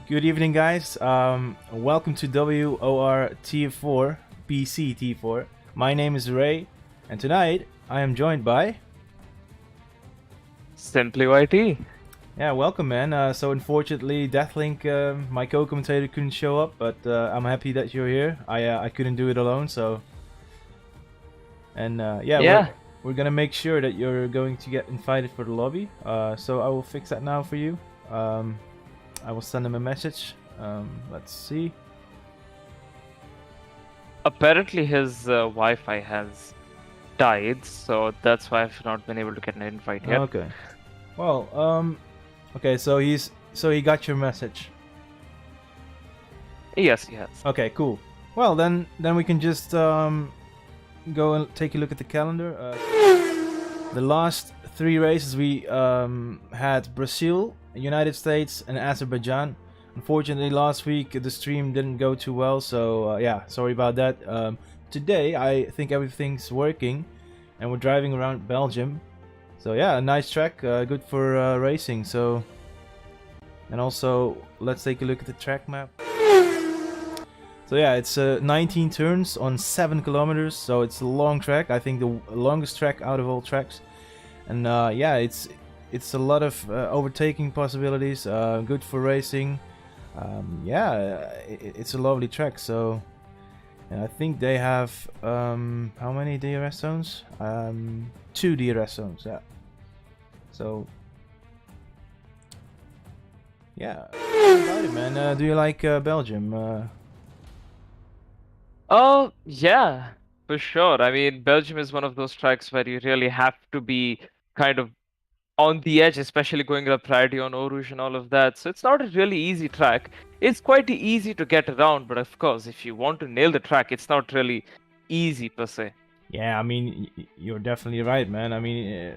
Good evening, guys. Welcome to WOR T4 PC T4. My name is Ray, and tonight I am joined by. Simply YT. Yeah, welcome, man. So unfortunately, Deathlink, my co-commentator, couldn't show up, but I'm happy that you're here. I couldn't do it alone, so. And Yeah. we're gonna make sure that you're going to get invited for the lobby. So I will fix that now for you. I will send him a message. Let's see. Apparently his Wi-Fi has died, so that's why I've not been able to get an invite yet. Okay. Well, okay, so he got your message. Yes, he has. Okay, cool. Well, then we can just go and take a look at the calendar. The last 3 races we had Brazil, United States, and Azerbaijan. Unfortunately, last week the stream didn't go too well, so yeah, sorry about that. Today I think everything's working, and we're driving around Belgium. So yeah, a nice track, good for racing. So, and also let's take a look at the track map. So yeah, it's 19 turns on 7 kilometers, so it's a long track. I think the longest track out of all tracks. And yeah, it's a lot of overtaking possibilities, good for racing. Yeah, it's a lovely track. So, and I think they have how many DRS zones? 2 DRS zones. Yeah. So, yeah, about it, man. Do you like Belgium? Oh, yeah, for sure. I mean, Belgium is one of those tracks where you really have to be kind of on the edge, especially going up priority on Eau Rouge and all of that. So it's not a really easy track. It's quite easy to get around, but of course, if you want to nail the track, it's not really easy per se. Yeah, I mean, you're definitely right, man. I mean,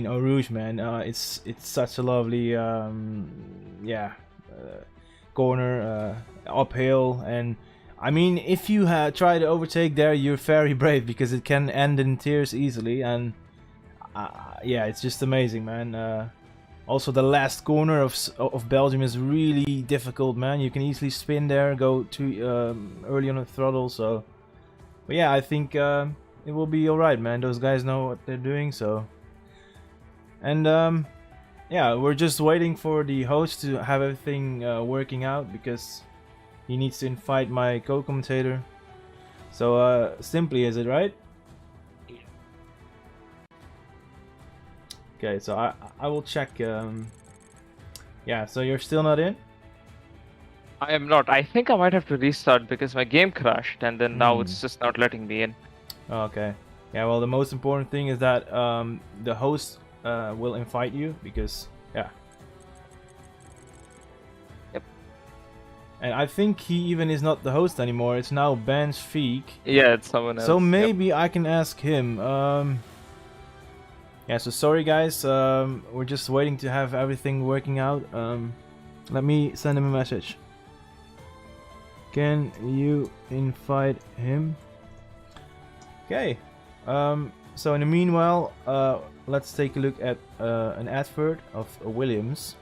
Eau Rouge, man. It's such a lovely, yeah, corner, uphill, and I mean, if you try to overtake there, you're very brave because it can end in tears easily, and yeah, it's just amazing, man. Also, the last corner of Belgium is really difficult, man. You can easily spin there, go too early on the throttle, so. But yeah, I think it will be alright, man. Those guys know what they're doing, so. And yeah, we're just waiting for the host to have everything working out because he needs to invite my co-commentator. So Simply, is it right? Okay, so I will check. Yeah, so you're still not in? I am not. I think I might have to restart because my game crashed, and then now it's just not letting me in. Okay. Yeah, well, the most important thing is that the host will invite you because, yeah. Yep. And I think he even is not the host anymore. It's now Ben's Feek. Yeah, it's someone else. So maybe I can ask him. Yeah, so sorry guys. We're just waiting to have everything working out. Let me send him a message. Can you invite him? Okay. So in the meanwhile, let's take a look at an advert of Williams.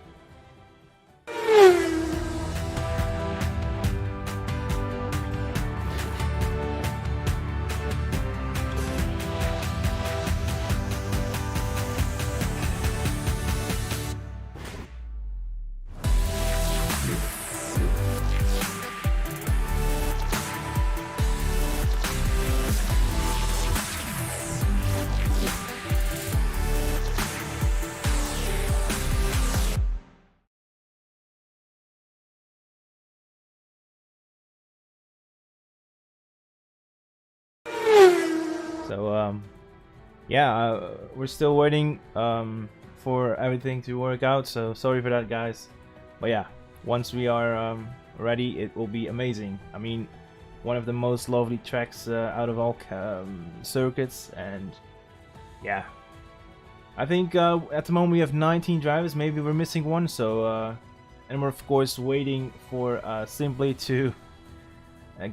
So yeah, we're still waiting for everything to work out, so sorry for that guys. But yeah, once we are ready, it will be amazing. I mean, one of the most lovely tracks out of all circuits, and yeah, I think at the moment we have 19 drivers. Maybe we're missing one, so and we're of course waiting for Simply to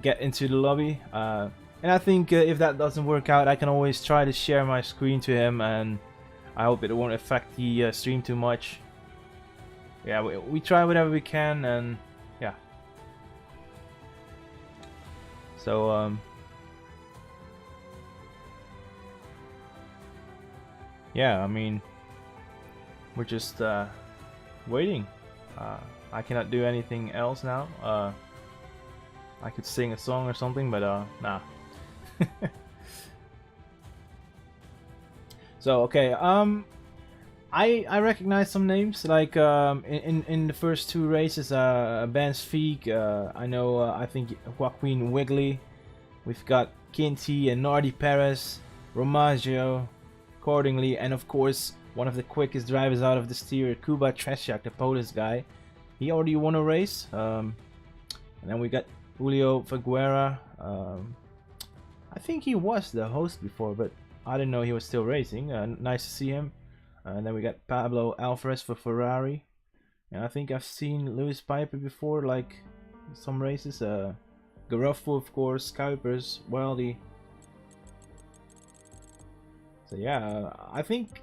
get into the lobby. And I think if that doesn't work out, I can always try to share my screen to him, and I hope it won't affect the stream too much. Yeah, we try whatever we can, and yeah. So yeah, I mean, we're just waiting. I cannot do anything else now. I could sing a song or something, but nah. So okay, I recognize some names, like in the first two races, Ben Sveek, I know, I think Joaquin Wigley, we've got Kinty and Nardi Perez, Romaggio, accordingly, and of course one of the quickest drivers out of the steer, Kuba Tresiak, the Polish guy. He already won a race. And then we got Julio Figuera. I think he was the host before, but I didn't know he was still racing. Nice to see him. And then we got Pablo Alvarez for Ferrari. And I think I've seen Lewis Piper before, like some races. Garofo, of course, Kuipers, Wildy. So yeah, I think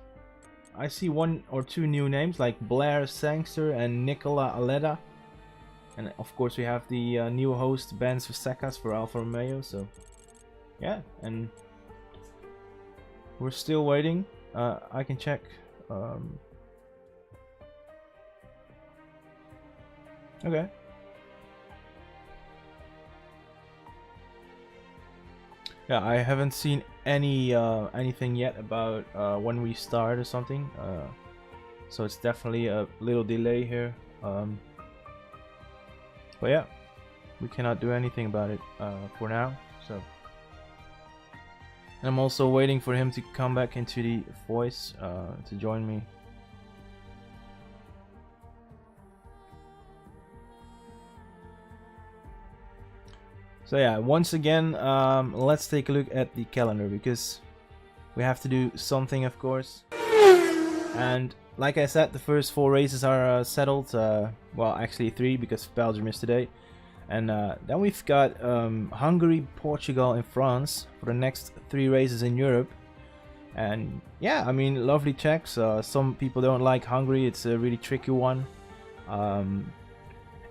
I see one or two new names like Blair Sangster and Nicola Aleda. And of course we have the new host Ben Svsekas for Alfa Romeo. So yeah, and we're still waiting. I can check. Okay. Yeah, I haven't seen any anything yet about when we start or something. So it's definitely a little delay here. But yeah, we cannot do anything about it for now. So, and I'm also waiting for him to come back into the voice to join me. So yeah, once again, let's take a look at the calendar, because we have to do something, of course. And like I said, the first 4 races are settled. Well, actually 3, because Belgium is today. And then we've got Hungary, Portugal, and France for the next 3 races in Europe. And yeah, I mean, lovely tracks. Some people don't like Hungary; it's a really tricky one.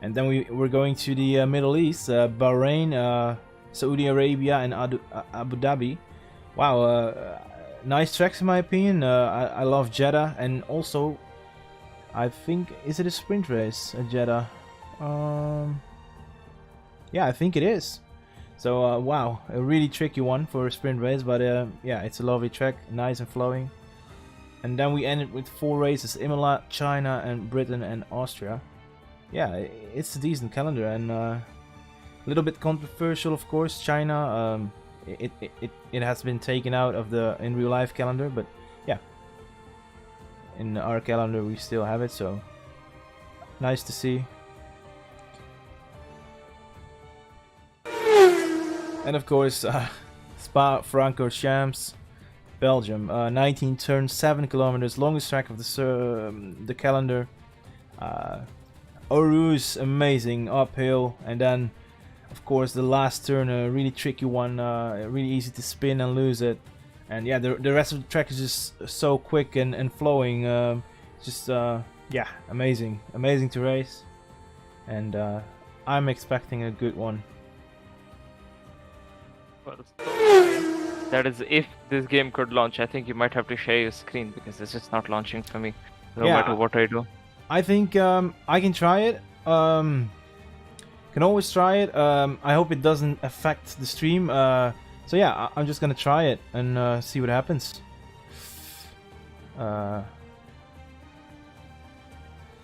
And then we're going to the Middle East, Bahrain, Saudi Arabia, and Abu Dhabi. Wow, nice tracks in my opinion. I love Jeddah, and also I think, is it a sprint race at Jeddah? Yeah, I think it is. So wow, a really tricky one for a sprint race, but yeah, it's a lovely track, nice and flowing. And then we ended with 4 races: Imola, China, and Britain and Austria. Yeah, it's a decent calendar, and a little bit controversial, of course. China, it has been taken out of the in real life calendar, but yeah, in our calendar we still have it, so nice to see. And of course, Spa-Francorchamps, Belgium, 19 turns, 7 kilometers, longest track of the calendar. Oruz, amazing, uphill, and then of course the last turn, a really tricky one, really easy to spin and lose it. And yeah, the rest of the track is just so quick and flowing, just yeah, amazing to race, and I'm expecting a good one. That is, if this game could launch. I think you might have to share your screen, because it's just not launching for me, no matter what I do. I think I can try it. Can always try it. I hope it doesn't affect the stream. So yeah, I'm just gonna try it and see what happens.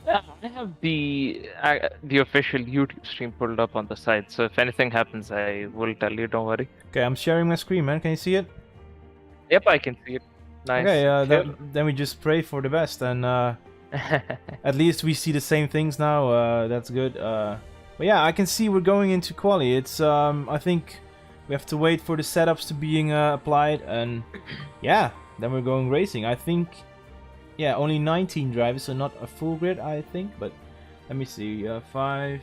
Yeah, I have the official YouTube stream pulled up on the side, so if anything happens, I will tell you. Don't worry. Okay, I'm sharing my screen, man. Can you see it? Yep, I can see it. Nice. Okay, then we just pray for the best, and at least we see the same things now. That's good. But yeah, I can see we're going into quali. It's I think we have to wait for the setups to being applied, and yeah, then we're going racing. I think, yeah, only 19 drivers, so not a full grid, I think. But let me see, 5,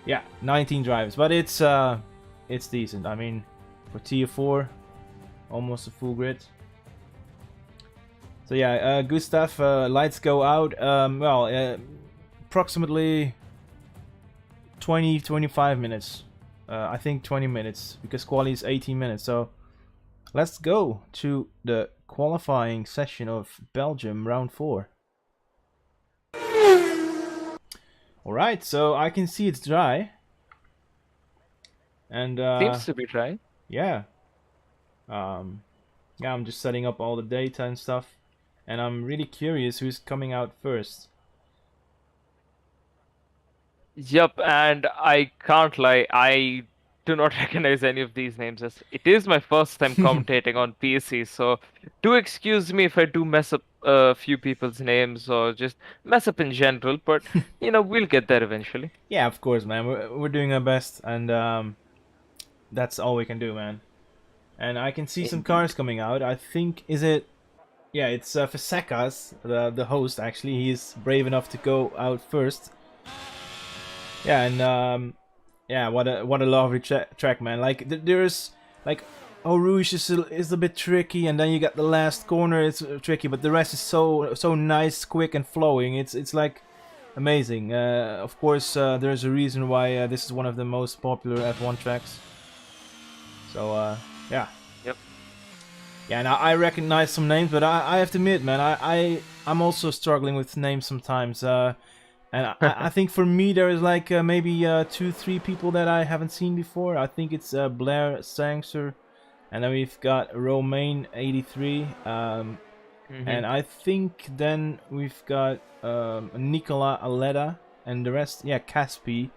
yeah, 19 drivers. But it's decent. I mean, for tier 4, almost a full grid. So yeah, Gustav, lights go out. Approximately 20-25 minutes. I think 20 minutes because quali is 18 minutes. So let's go to the qualifying session of Belgium round 4. Alright, so I can see it's dry. And Seems to be dry. yeah. Yeah, I'm just setting up all the data and stuff. And I'm really curious who's coming out first. Yep, and I can't lie, I do not recognize any of these names as it is my first time commentating on PC, so do excuse me if I do mess up a few people's names or just mess up in general, but you know, we'll get there eventually. Yeah, of course, man. We're doing our best, and that's all we can do, man. And I can see some Indeed. cars coming out. I think, is it? Yeah, it's Fasekas, the host. Actually, he's brave enough to go out first. Yeah, and yeah, what a lovely track, man. Like there's like Eau Rouge is a bit tricky, and then you got the last corner. It's tricky, but the rest is so nice, quick, and flowing. It's like amazing. Of course, there's a reason why this is one of the most popular F1 tracks. So yeah. Yep. Yeah, and I recognize some names, but I have to admit, man, I'm also struggling with names sometimes. And I think for me there is like maybe 2-3 people that I haven't seen before. I think it's Blair Sangster, and then we've got Romain 83, and I think then we've got Nicola Aleda, and the rest, yeah, Caspi.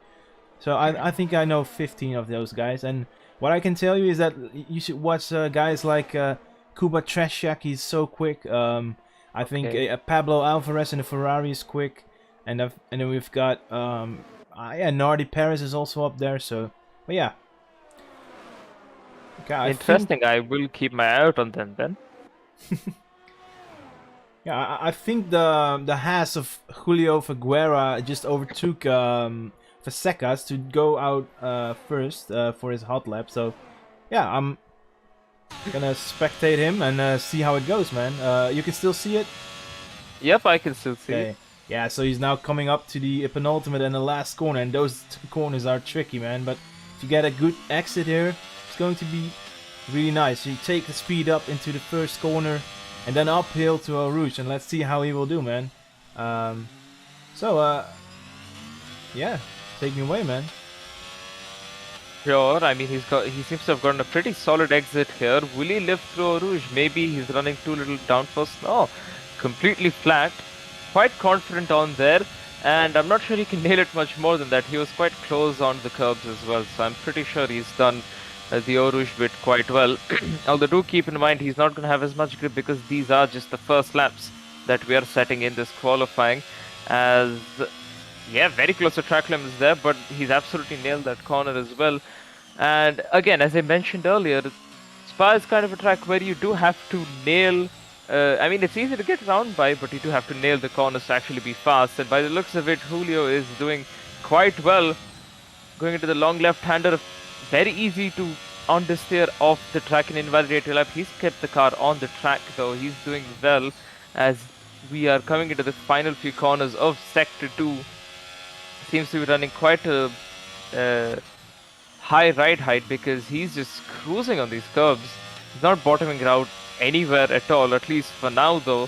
So I think I know 15 of those guys, and what I can tell you is that you should watch guys like Kuba Treshak. He's so quick. I think Pablo Alvarez in the Ferrari is quick. And then we've got yeah, Nardi Paris is also up there. So, but yeah. Okay, Interesting. I will keep my eye out on them then. Yeah, I think the Haas of Julio Figuera just overtook Fasekas to go out first for his hot lap. So, yeah, I'm gonna spectate him and see how it goes, man. You can still see it. Yep, I can still see it. Yeah, so he's now coming up to the penultimate and the last corner, and those two corners are tricky, man. But if you get a good exit here, it's going to be really nice. So you take the speed up into the first corner, and then uphill to Eau Rouge, and let's see how he will do, man. Yeah, take me away, man. Sure, I mean he seems to have gotten a pretty solid exit here. Will he live through Eau Rouge? Maybe he's running too little downforce. No, completely flat. Quite confident on there, and I'm not sure he can nail it much more than that. He was quite close on the curbs as well, so I'm pretty sure he's done the Eau Rouge bit quite well. Although do keep in mind he's not going to have as much grip because these are just the first laps that we are setting in this qualifying. As yeah, very close to track limits there, but he's absolutely nailed that corner as well. And again, as I mentioned earlier, Spa is kind of a track where you do have to nail. I mean, it's easy to get around by, but you do have to nail the corners to actually be fast. And by the looks of it, Julio is doing quite well. Going into the long left-hander, very easy to understeer off the track and invalidate your lap. He's kept the car on the track, though. He's doing well as we are coming into the final few corners of Sector 2. Seems to be running quite a high ride height because he's just cruising on these curves. He's not bottoming out anywhere at all, at least for now though.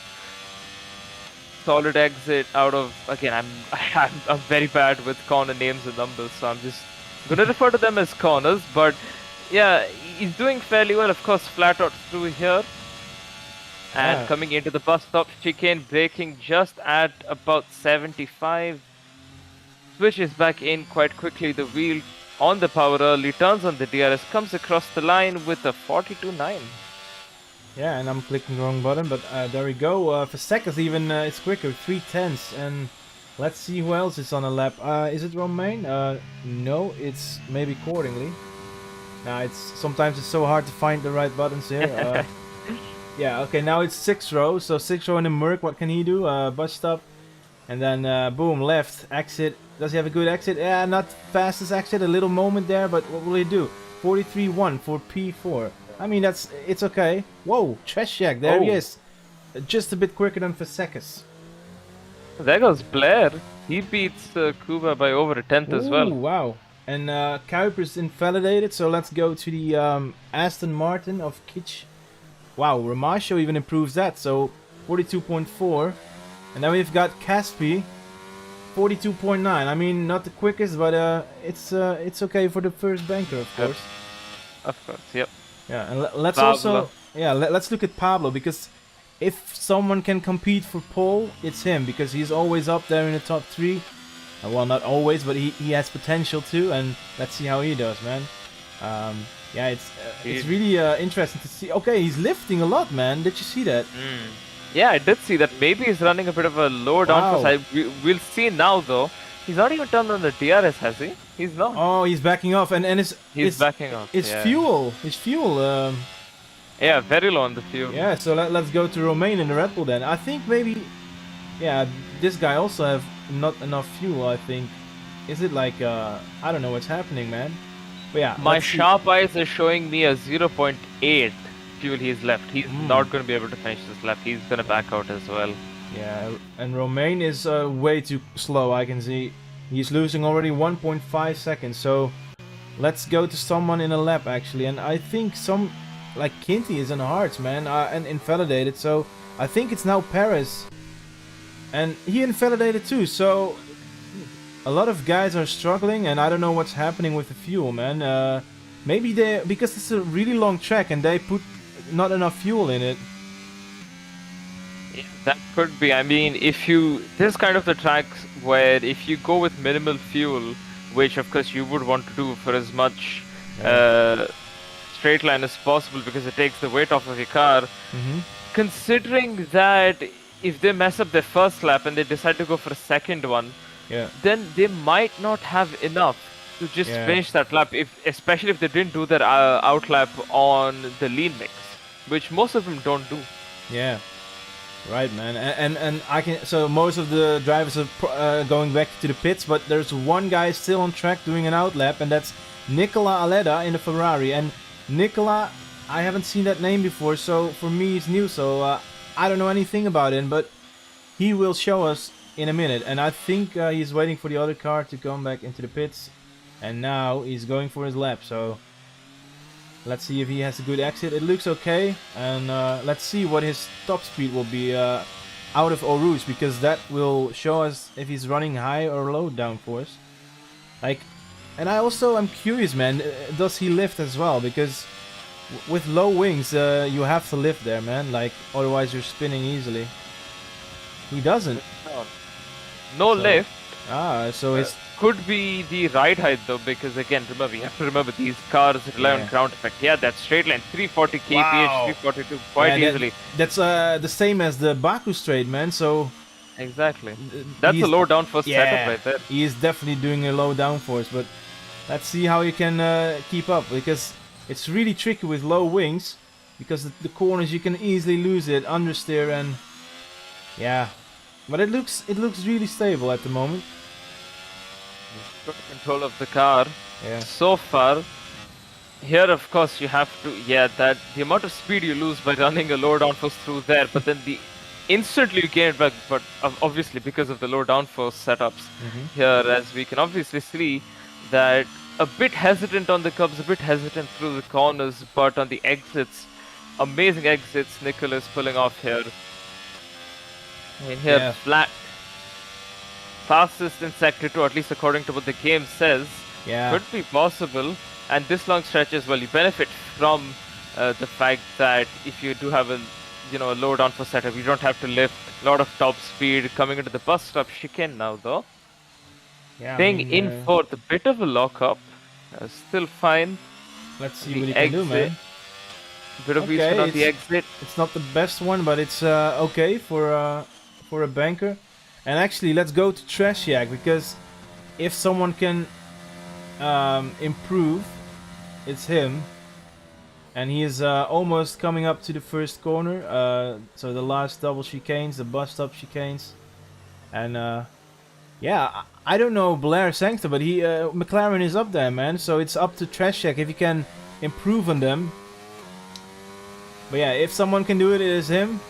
Solid exit out of, again, I'm very bad with corner names and numbers, so I'm just gonna refer to them as corners, but yeah, he's doing fairly well. Of course, flat out through here and coming into the bus stop chicane, braking just at about 75, switches back in quite quickly, the wheel on the power early, turns on the DRS, comes across the line with a 42.9. Yeah, and I'm clicking the wrong button, but there we go. For seconds even, it's quicker, 3/10, and Let's see who else is on a lap. Is it Romain? No, it's maybe accordingly. Sometimes it's so hard to find the right buttons here. Yeah, okay, now it's 6 row. So 6 row in the Merc, what can he do? Bus stop. And then, boom, left, exit. Does he have a good exit? Yeah, not fastest exit, a little moment there, but what will he do? 43.1 for P4. I mean, it's okay. Whoa, Treshak, there he is. Just a bit quicker than Fasekas. There goes Blair. He beats Kuba by over a tenth as well. Wow. And Kuiper's invalidated, so let's go to the Aston Martin of Kitsch. Wow, Ramasho even improves that, so 42.4. And then we've got Caspi, 42.9. I mean, not the quickest, but it's okay for the first banker, of course. Of course, yep. Yeah, and let's Pablo. let's look at Pablo, because if someone can compete for pole, it's him, because he's always up there in the top 3. Well, not always, but he has potential too, and let's see how he does, man. Yeah, it's really interesting to see. Okay, he's lifting a lot, man. Did you see that? Yeah, I did see that. Maybe he's running a bit of a lower downforce. We'll see now, though. He's not even turned on the DRS, has he? He's not. Oh, he's backing off, and he's backing off. It's fuel. It's fuel. Yeah, very low on the fuel. Yeah, so let's go to Romain in the Red Bull then. I think maybe, yeah, this guy also have not enough fuel. I think. Is it like I don't know what's happening, man. But yeah. My sharp eyes are showing me a 0.8 fuel he's left. He's not going to be able to finish this lap. He's going to back out as well. Yeah, and Romain is way too slow. I can see he's losing already 1.5 seconds. So let's go to someone in a lap actually. And I think like Kinty is in hearts, man, and invalidated. So I think it's now Perez, and he invalidated too. So a lot of guys are struggling, and I don't know what's happening with the fuel, man. Maybe because it's a really long track and they put not enough fuel in it. Yeah, that could be. I mean, this kind of the tracks where if you go with minimal fuel, which of course you would want to do for as much straight line as possible because it takes the weight off of your car. Considering that if they mess up their first lap and they decide to go for a second one, then they might not have enough to just finish that lap, especially if they didn't do their out lap on the lean mix, which most of them don't do. Yeah, right, man. And I can. So most of the drivers are going back to the pits, but there's one guy still on track doing an out lap, and that's Nicola Aleda in the Ferrari. And Nicola, I haven't seen that name before, so for me it's new. So I don't know anything about him, but he will show us in a minute. And I think he's waiting for the other car to come back into the pits. And now he's going for his lap, so let's see if he has a good exit. It looks okay, and let's see what his top speed will be out of Eau Rouge, because that will show us if he's running high or low downforce. Like, and I'm curious, man, does he lift as well? Because with low wings, you have to lift there, man. Like, otherwise you're spinning easily. He doesn't. No lift. So his could be the ride height though, because again, remember, you have to remember these cars rely on ground effect. Yeah, that straight line, 340 kph, 342 quite easily. That's the same as the Baku straight, man. So exactly, that's a low downforce setup right there. He is definitely doing a low downforce, but let's see how he can keep up, because it's really tricky with low wings, because the corners you can easily lose it, understeer, and yeah. But it looks really stable at the moment. Good control of the car. Yeah. So far. Here, of course, you have to. Yeah, that the amount of speed you lose by running a low downforce through there, but then instantly you gain it back. But obviously, because of the low downforce setups here, as we can obviously see, that a bit hesitant on the curbs, a bit hesitant through the corners, but on the exits, amazing exits. Nicholas pulling off here. And here, flat. Fastest in Sector 2, at least according to what the game says. Yeah. Could be possible. And this long stretch as well, you benefit from the fact that if you do have a low downforce setup, you don't have to lift a lot of top speed coming into the bus stop chicane now though. Yeah. Staying in fourth, a bit of a lockup. Still fine. Let's see what he can do, man. Bit of easement on the exit. It's not the best one, but it's okay for a banker. And actually, let's go to Trashyak, because if someone can improve, it's him. And he is almost coming up to the first corner. So the last double chicanes, the bus stop chicanes. And yeah, I don't know Blair Sanctor, but McLaren is up there, man. So it's up to Trashyak if he can improve on them. But yeah, if someone can do it, it is him.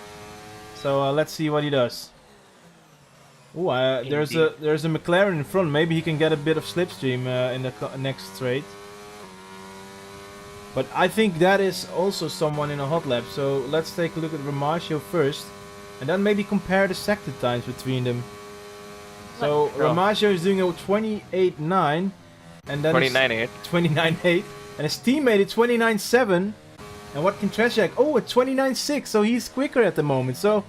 So let's see what he does. Ooh, there's a McLaren in front. Maybe he can get a bit of slipstream in the next straight. But I think that is also someone in a hot lap. So let's take a look at Ramagio first, and then maybe compare the sector times between them. So Ramagio is doing a 28.9, and then 29.8. 29.8, and his teammate is 29.7. And what can Trashyak? Oh, a 29.6. So he's quicker at the moment. So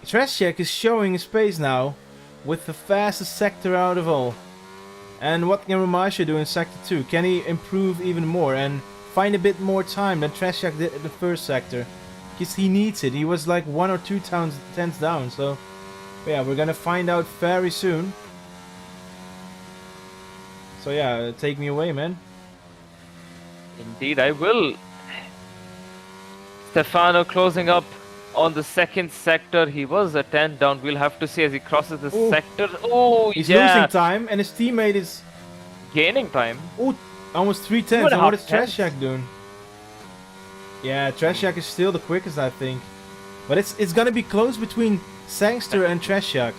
Trashyak is showing his pace now with the fastest sector out of all. And what can Ramagio do in sector 2? Can he improve even more and find a bit more time than Trashyak did in the first sector? Because he needs it. He was like 1 or 2 tenths down. So yeah, we're gonna find out very soon. So yeah, take me away, man. Indeed, I will. Stefano closing up on the second sector. He was a 10 down. We'll have to see as he crosses the sector. Oh, he's losing time, and his teammate is gaining time. Oh, almost 3 tenths. And what is Trashyak doing? Yeah, Trashyak is still the quickest, I think. But it's gonna be close between Sangster and Trashyak.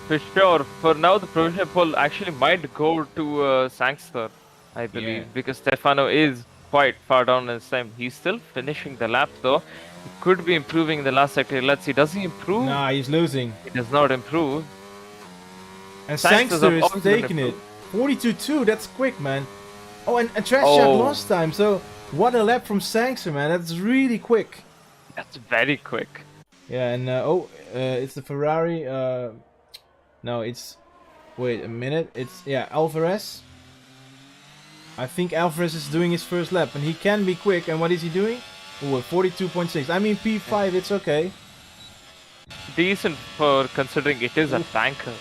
For sure. For now, the provisional poll actually might go to Sangster, I believe, because Stefano is quite far down in his time. He's still finishing the lap though. He could be improving in the last sector. Let's see, does he improve? Nah, he's losing. He does not improve. And Sangster is taking it. 42.2, that's quick, man. Oh, and Trashyak lost time, so what a lap from Sangster, man. That's really quick. That's very quick. Yeah, and it's the Ferrari. No, it's... Wait a minute. It's, yeah, Alvarez. I think Alvarez is doing his first lap, and he can be quick. And what is he doing? Ooh, 42.6. I mean, P5, it's okay. Decent for considering it is a tanker.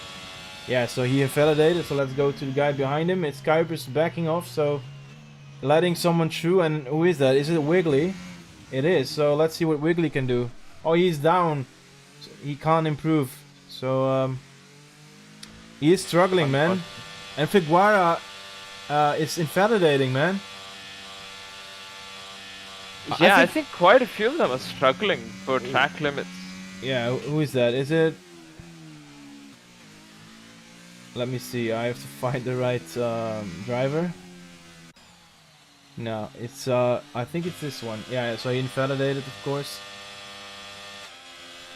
Yeah, so he invalidated, so let's go to the guy behind him. It's Kuipers backing off, so letting someone through. And who is that? Is it Wiggly? It is, so let's see what Wiggly can do. Oh, he's down. So he can't improve. So, he is struggling, man. And Figueira... it's invalidating, man. Yeah, I think quite a few of them are struggling for track limits. Yeah, who is that? Is it... Let me see, I have to find the right driver. No, it's... I think it's this one. Yeah, so he invalidated, of course.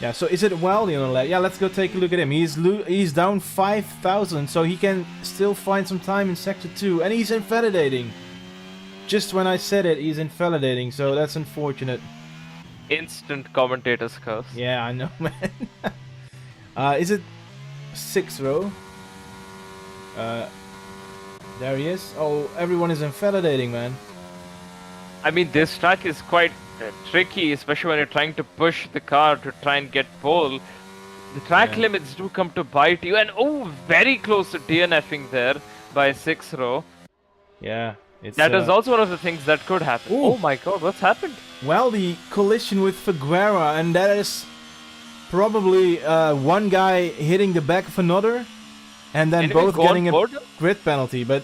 Yeah, so is it Wildy on the left? Yeah, let's go take a look at him. He's down 5,000, so he can still find some time in Sector 2. And he's invalidating. Just when I said it, he's invalidating, so that's unfortunate. Instant commentator's curse. Yeah, I know, man. Is it 6th row? There he is. Oh, everyone is invalidating, man. I mean, this track is quite tricky, especially when you're trying to push the car to try and get pole. The track limits do come to bite you, and very close to DNFing there by 6th row. Yeah, that is also one of the things that could happen. Ooh. Oh my god, what's happened? Well, the collision with Figueira, and that is probably one guy hitting the back of another, and then both getting a grid penalty. But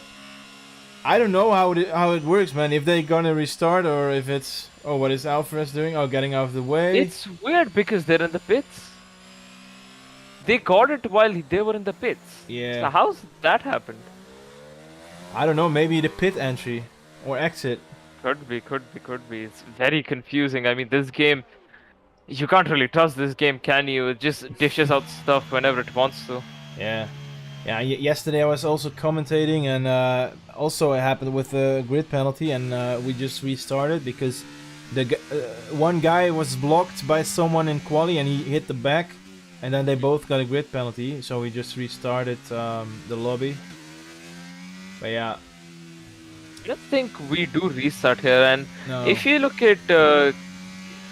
I don't know how it works, man. If they're gonna restart or if it's... Oh, what is Alvarez doing? Oh, getting out of the way. It's weird because they're in the pits. They got it while they were in the pits. Yeah. So how's that happened? I don't know. Maybe the pit entry or exit. Could be. It's very confusing. I mean, this game... You can't really trust this game, can you? It just dishes out stuff whenever it wants to. Yeah. Yeah, yesterday I was also commentating, and also it happened with the grid penalty, and we just restarted because the one guy was blocked by someone in quali and he hit the back, and then they both got a grid penalty, so we just restarted the lobby. But yeah. I don't think we do restart here, and no. if you look at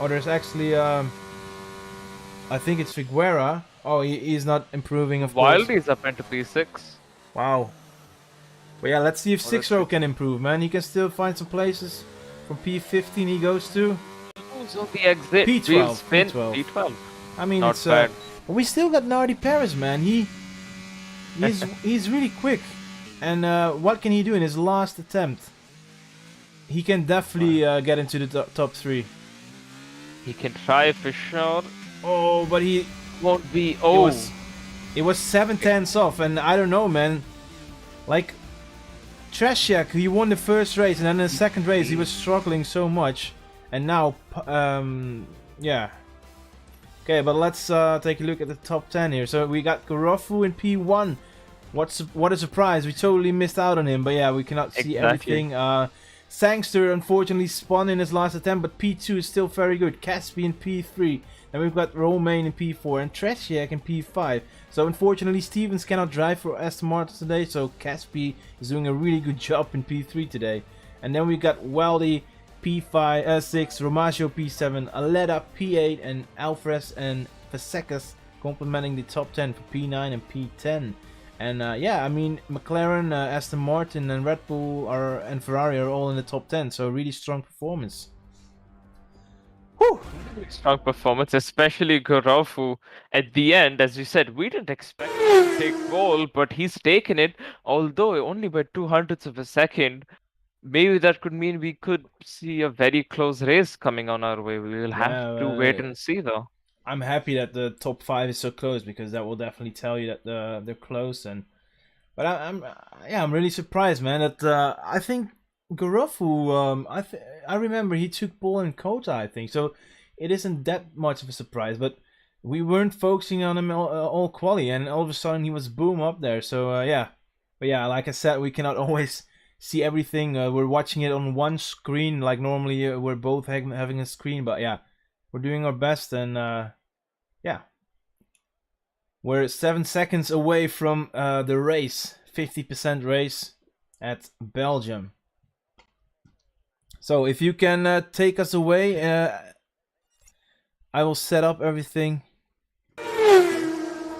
Oh, there's actually I think it's Figuera. Oh, he's not improving, of course. Wildy's up into P6. Wow. But yeah, let's see if What is 6-row can improve, man. He can still find some places. From P15 he goes to Who's on the exit? P12. Wheels spin. P12. P12. I mean, Not it's bad. we still got Nardi Paris, man. He's really quick. And what can he do in his last attempt? He can definitely get into the top 3. He can try for sure. Oh, but he Won't be. Oh, it was 7/10 off, and I don't know, man. Like Treshak, he won the first race, and then in the second race he was struggling so much, and now, yeah. Okay, but let's take a look at the top 10 here. So we got Gorofu in P1. What a surprise! We totally missed out on him, but yeah, we cannot see everything. Sangster unfortunately spun in his last attempt, but P2 is still very good. Caspi in P3. Then we've got Romain in P4 and Tresiak in P5. So unfortunately Stevens cannot drive for Aston Martin today, so Caspi is doing a really good job in P3 today. And then we got Weldy P5, 6, Romaggio P7, Aleda P8, and Alvarez and Fasekas complementing the top 10 for P9 and P10. And yeah, I mean, McLaren, Aston Martin, and Red Bull and Ferrari are all in the top 10, so really strong performance. Whew. Strong performance, especially Gorofu at the end. As you said, we didn't expect him to take pole, but he's taken it, although only by 0.02 of a second. Maybe that could mean we could see a very close race coming on our way. We will have to wait and see, though. I'm happy that the top 5 is so close, because that will definitely tell you that they're close. But I'm really surprised, man. That I think Gorofu, I remember he took pole in Kota, I think. So it isn't that much of a surprise. But we weren't focusing on him all quali, and all of a sudden he was boom up there. So yeah, but yeah, like I said, we cannot always see everything. We're watching it on one screen, like normally we're both having a screen. But yeah, we're doing our best, and yeah, we're 7 seconds away from the race, 50% race at Belgium. So if you can take us away, I will set up everything.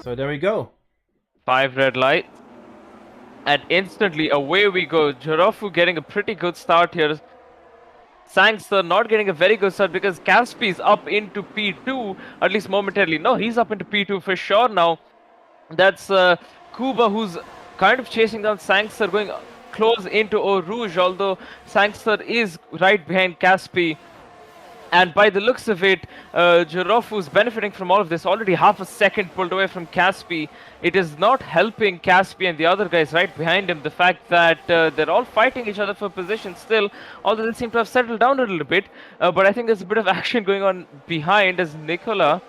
So there we go. 5 red light. And instantly away we go. Gorofu getting a pretty good start here. Sangster not getting a very good start because Caspi is up into P2, at least momentarily. No, he's up into P2 for sure now. That's Kuba who's kind of chasing down Sangster, going close into Eau Rouge, although Sangster is right behind Caspi. And by the looks of it, Gorofu's benefiting from all of this. Already half a second pulled away from Caspi. It is not helping Caspi and the other guys right behind him. The fact that they're all fighting each other for position still, although they seem to have settled down a little bit. But I think there's a bit of action going on behind as Nicola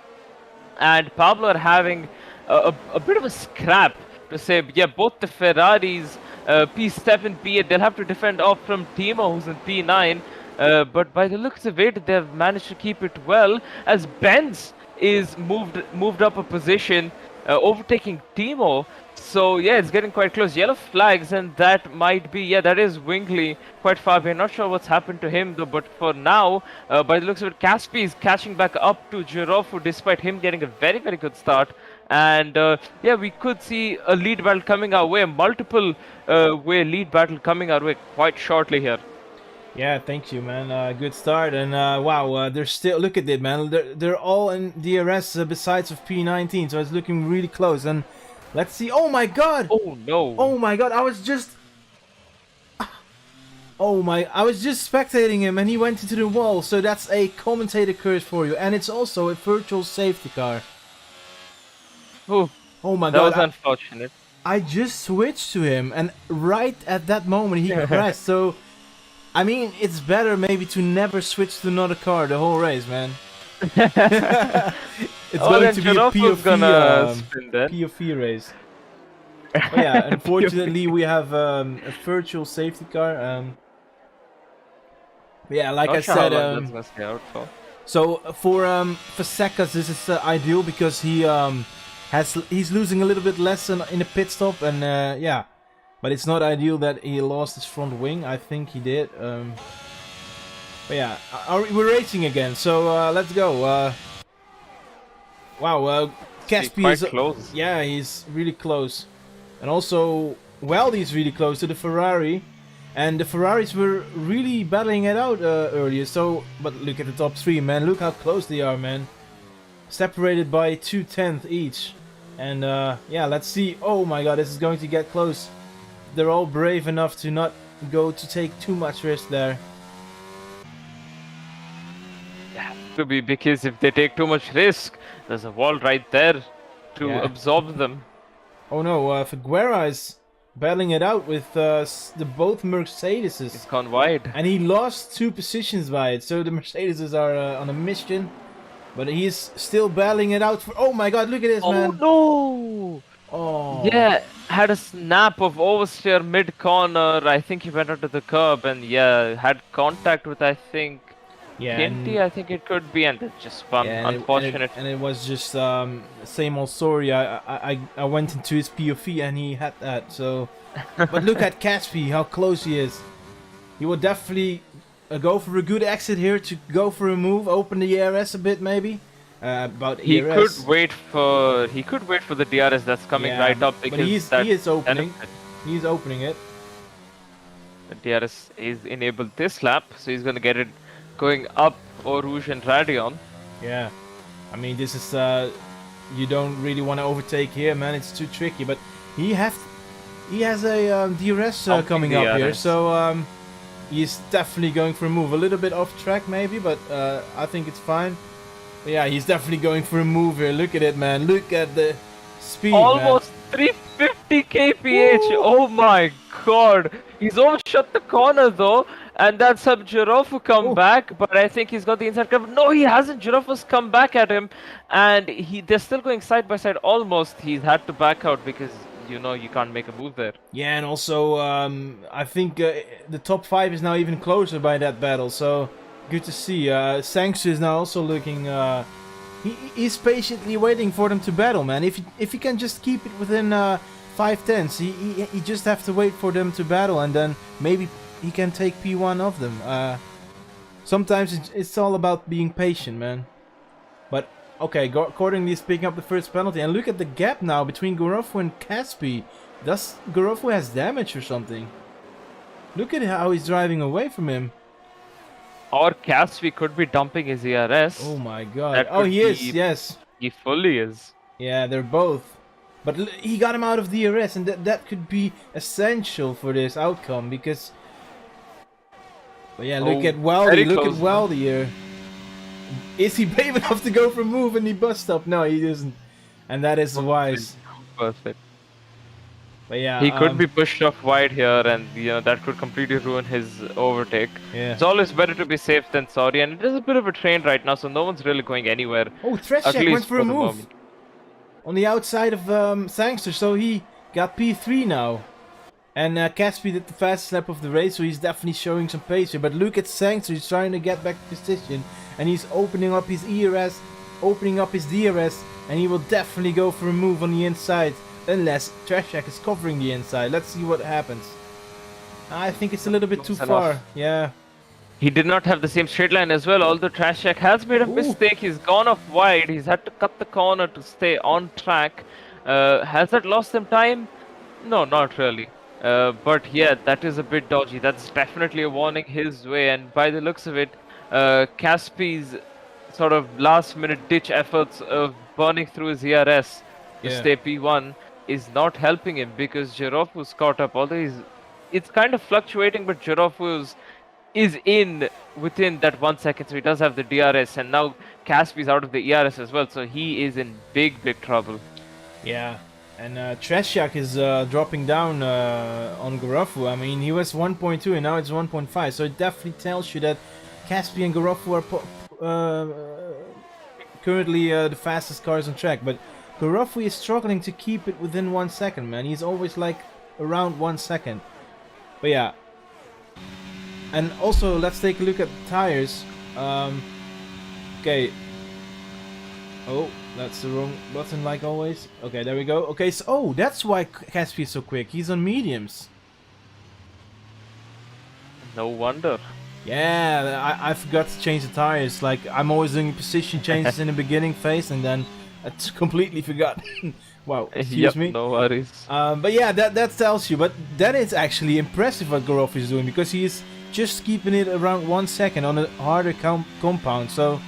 and Pablo are having a bit of a scrap to say. Yeah, both the Ferraris, P7, P8, they'll have to defend off from Timo, who's in P9. But by the looks of it, they've managed to keep it well, as Benz is moved up a position, overtaking Timo. So yeah, it's getting quite close. Yellow flags, and that might be, yeah, that is Wingley quite far behind. Not sure what's happened to him though, but for now, by the looks of it, Caspi is catching back up to Gorofu despite him getting a very, very good start. And yeah, we could see a lead battle coming our way, a multiple way lead battle coming our way quite shortly here. Yeah, thank you, man. Good start, and wow, they're still, look at it, man. They're all in DRS besides of P19, so it's looking really close. And let's see. Oh my God! Oh no! Oh my God! I was just spectating him, and he went into the wall. So that's a commentator curse for you, and it's also a virtual safety car. Ooh, oh my God! God! That was unfortunate. I just switched to him, and right at that moment he crashed. So. I mean, it's better maybe to never switch to another car the whole race, man. It's going to be a POV race. But yeah, unfortunately we have a virtual safety car. But yeah, like I said, so for Sekas this is ideal because he's losing a little bit less in the pit stop, and yeah. But it's not ideal that he lost his front wing. I think he did. But yeah, we're racing again, so let's go. Wow, See, Caspi quite is... close. yeah, he's really close. And also, Weldy's really close to the Ferrari. And the Ferraris were really battling it out earlier, so... But look at the top three, man. Look how close they are, man. Separated by 2/10 each. And yeah, let's see. Oh my god, this is going to get close. They're all brave enough to not go to take too much risk there. It has to be, because if they take too much risk, there's a wall right there to Yeah. absorb them. Oh no, Figueira is battling it out with the both Mercedes. It's gone wide. And he lost 2 positions by it, so the Mercedes are on a mission. But he's still battling it out for... Oh my god, look at this, man! Oh no! Oh. Yeah, had a snap of oversteer mid-corner. I think he went onto the curb and yeah, had contact with, I think, Yeah, Kinty, I think it could be, and it just spun. yeah, Unfortunate. and it was just same old story. I went into his POV and he had that. So, but look at Caspi, how close he is. He will definitely go for a good exit here to go for a move, open the ERS a bit maybe. About ERS. He could wait for the DRS that's coming right up, because but he is opening. He's opening it. The DRS is enabled this lap, so he's gonna get it going up Eau Rouge and Radion. Yeah, I mean this is you don't really want to overtake here, man. It's too tricky. But he has a DRS coming up here, so he's definitely going for a move. A little bit off track maybe, but I think it's fine. But yeah, he's definitely going for a move here. Look at it, man. Look at the speed, Almost 350 kph. Woo! Oh my god. He's overshot the corner though, and that's how Giraffe come back, but I think he's got the inside cover. No, he hasn't. Giraffe's come back at him, and they're still going side by side almost. He's had to back out because, you know, you can't make a move there. Yeah, and also I think the top 5 is now even closer by that battle, so good to see. Sangsu is now also looking... he's patiently waiting for them to battle, man. If he can just keep it within 5/10s, he just have to wait for them to battle, and then maybe he can take P1 of them. Sometimes it's all about being patient, man. But okay, accordingly he's picking up the first penalty, and look at the gap now between Gorofu and Caspi. Does Gorofu has damage or something? Look at how he's driving away from him. Or Caspi could be dumping his ERS. Oh my god. Oh, he is, yes. He fully is. Yeah, they're both. But he got him out of DRS, and that could be essential for this outcome, because... But yeah, look at Weldy, look at Weldy here. Is he brave enough to go for a move and he bust up? No, he isn't. And that is wise. Perfect. But yeah, he could be pushed off wide here, and you know that could completely ruin his overtake. Yeah. It's always better to be safe than sorry, and it is a bit of a train right now, so no one's really going anywhere. Oh, Treshak went for a move on the outside of Sangster, so he got P3 now. And Caspi did the fastest lap of the race, so he's definitely showing some pace here. But look at Sangster, he's trying to get back to position, and he's opening up his ERS, opening up his DRS, and he will definitely go for a move on the inside. Unless Treshak is covering the inside. Let's see what happens. I think it's a little bit too far. Yeah. He did not have the same straight line as well, although Treshak has made a mistake. He's gone off wide. He's had to cut the corner to stay on track. Has that lost him time? No, not really. But yeah, that is a bit dodgy. That's definitely a warning his way. And by the looks of it, Caspi's sort of last-minute ditch efforts of burning through his ERS to stay P1 is not helping him, because Girofu's caught up. Although it's kind of fluctuating, but Girofu's is within that 1 second, so he does have the DRS, and now Caspi's out of the ERS as well, so he is in big trouble. Yeah, and Treshak is dropping down on Gorofu. I mean, he was 1.2 and now it's 1.5, so it definitely tells you that Caspi and Gorofu are currently the fastest cars on track, but Gorofu is struggling to keep it within 1 second, man. He's always like around 1 second. But yeah. And also, let's take a look at the tires. Okay. Oh, that's the wrong button like always. Okay, there we go. Okay, so oh, that's why Caspi is so quick. He's on mediums. No wonder. Yeah, I forgot to change the tires. Like, I'm always doing position changes in the beginning phase, and then I completely forgot. Wow, excuse Yep, me. no worries. But yeah, that tells you. But that is actually impressive what Gorov is doing, because he is just keeping it around 1 second on a harder compound. So,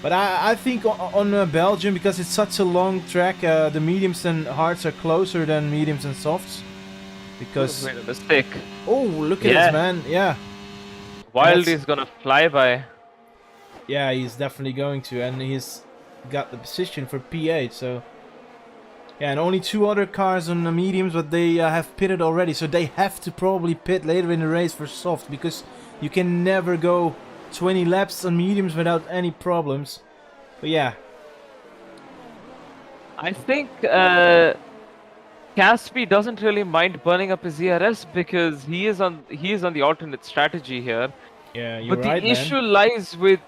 but I think on Belgium, because it's such a long track, the mediums and hards are closer than mediums and softs. Because Made a mistake. oh, look at Yeah. this, man. Yeah. Wild That's- is gonna fly by. Yeah, he's definitely going to, and he's got the position for P8. So yeah, and only 2 other cars on the mediums, but they have pitted already, so they have to probably pit later in the race for soft, because you can never go 20 laps on mediums without any problems. But yeah, I think Caspi doesn't really mind burning up his ERS because he is on the alternate strategy here. yeah, you're But right, the issue lies with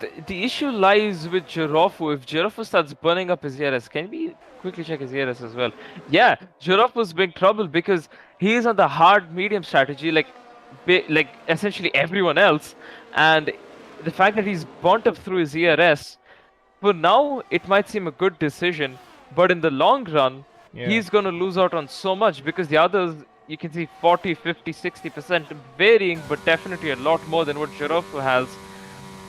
Giroffu. If Giroffu starts burning up his ERS, can we quickly check his ERS as well? Yeah, Giroffu's big trouble because he is on the hard medium strategy, like essentially everyone else, and the fact that he's burnt up through his ERS, for now it might seem a good decision, but in the long run, Yeah. he's gonna lose out on so much because the others, you can see 40, 50, 60% varying, but definitely a lot more than what Jirofu has.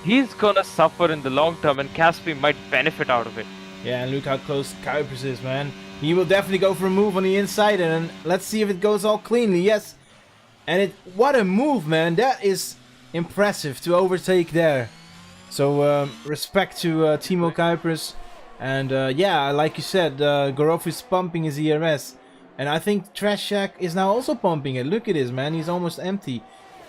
He's gonna suffer in the long term, and Caspi might benefit out of it. Yeah, and look how close Kuipers is, man. He will definitely go for a move on the inside, and let's see if it goes all cleanly. Yes, and what a move, man. That is impressive to overtake there. So respect to Timo Kuipers, and yeah, like you said, Gorov is pumping his ERS, and I think Trash Shack is now also pumping it. Look at this, man. He's almost empty,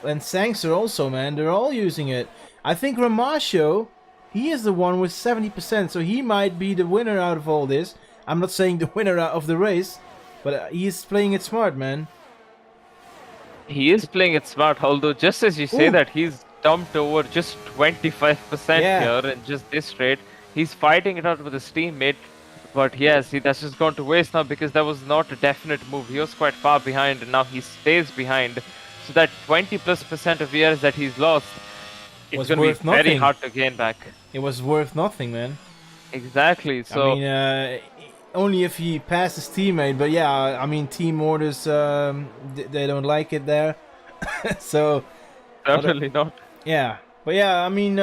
and Sangster also, man. They're all using it. I think Ramasho, he is the one with 70%, so he might be the winner out of all this. I'm not saying the winner of the race, but he is playing it smart, man. He is playing it smart, although just as you say Ooh. that, he's dumped over just 25% Yeah. here in just this straight. He's fighting it out with his teammate, but yes, that's just gone to waste now because that was not a definite move. He was quite far behind, and now he stays behind. So that 20+% of years that he's lost, it's Was going to be worth very nothing. hard to gain back. It was worth nothing, man. Exactly. So I mean, only if he passed his teammate, but yeah, I mean, team orders, they don't like it there. So, certainly not. yeah. But yeah, I mean,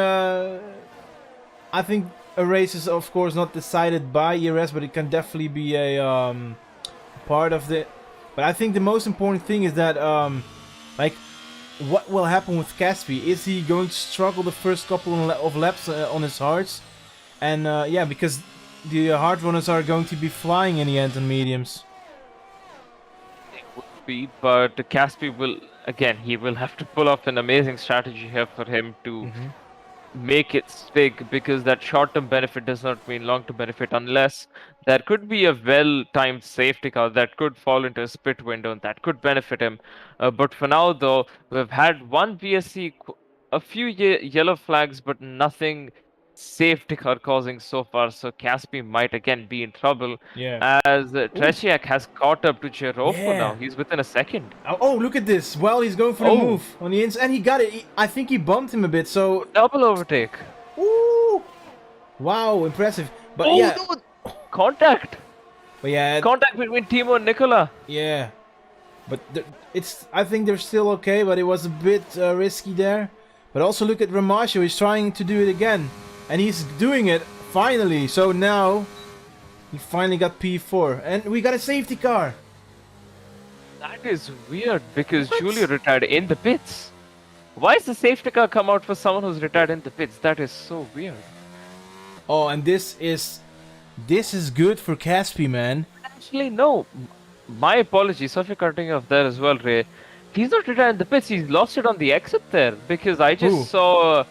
I think a race is, of course, not decided by ERS, but it can definitely be a part of the... But I think the most important thing is that, like, what will happen with Caspi? Is he going to struggle the first couple of laps on his hards? And yeah, because the hard runners are going to be flying in the end on mediums. It would be, but Caspi will, again, he will have to pull off an amazing strategy here for him to make it big, because that short-term benefit does not mean long-term benefit unless there could be a well-timed safety car that could fall into a spit window and that could benefit him. But for now, though, we've had one VSC, a few yellow flags, but nothing safety car causing so far. So Caspi might again be in trouble, Yeah. as Tresiak has caught up to Girofo Yeah. now. He's within a second. Oh, look at this. Well, he's going for the Oh. move on the inside, and he got it. I think he bumped him a bit, so... Double overtake. Ooh! Wow, impressive. But Oh, yeah, no! Contact! but yeah, Contact between Timo and Nicola. yeah. But it's. I think they're still okay, but it was a bit risky there. But also look at Ramasho. He's trying to do it again, and he's doing it finally. So now he finally got P4, and we got a safety car. That is weird because Julio retired in the pits. Why is the safety car come out for someone who's retired in the pits? That is so weird. Oh, and this is good for Caspi, man. Actually, no. My apologies. Sorry for cutting you off there as well, Ray. He's not retired in the pits. He's lost it on the exit there because I just Who? saw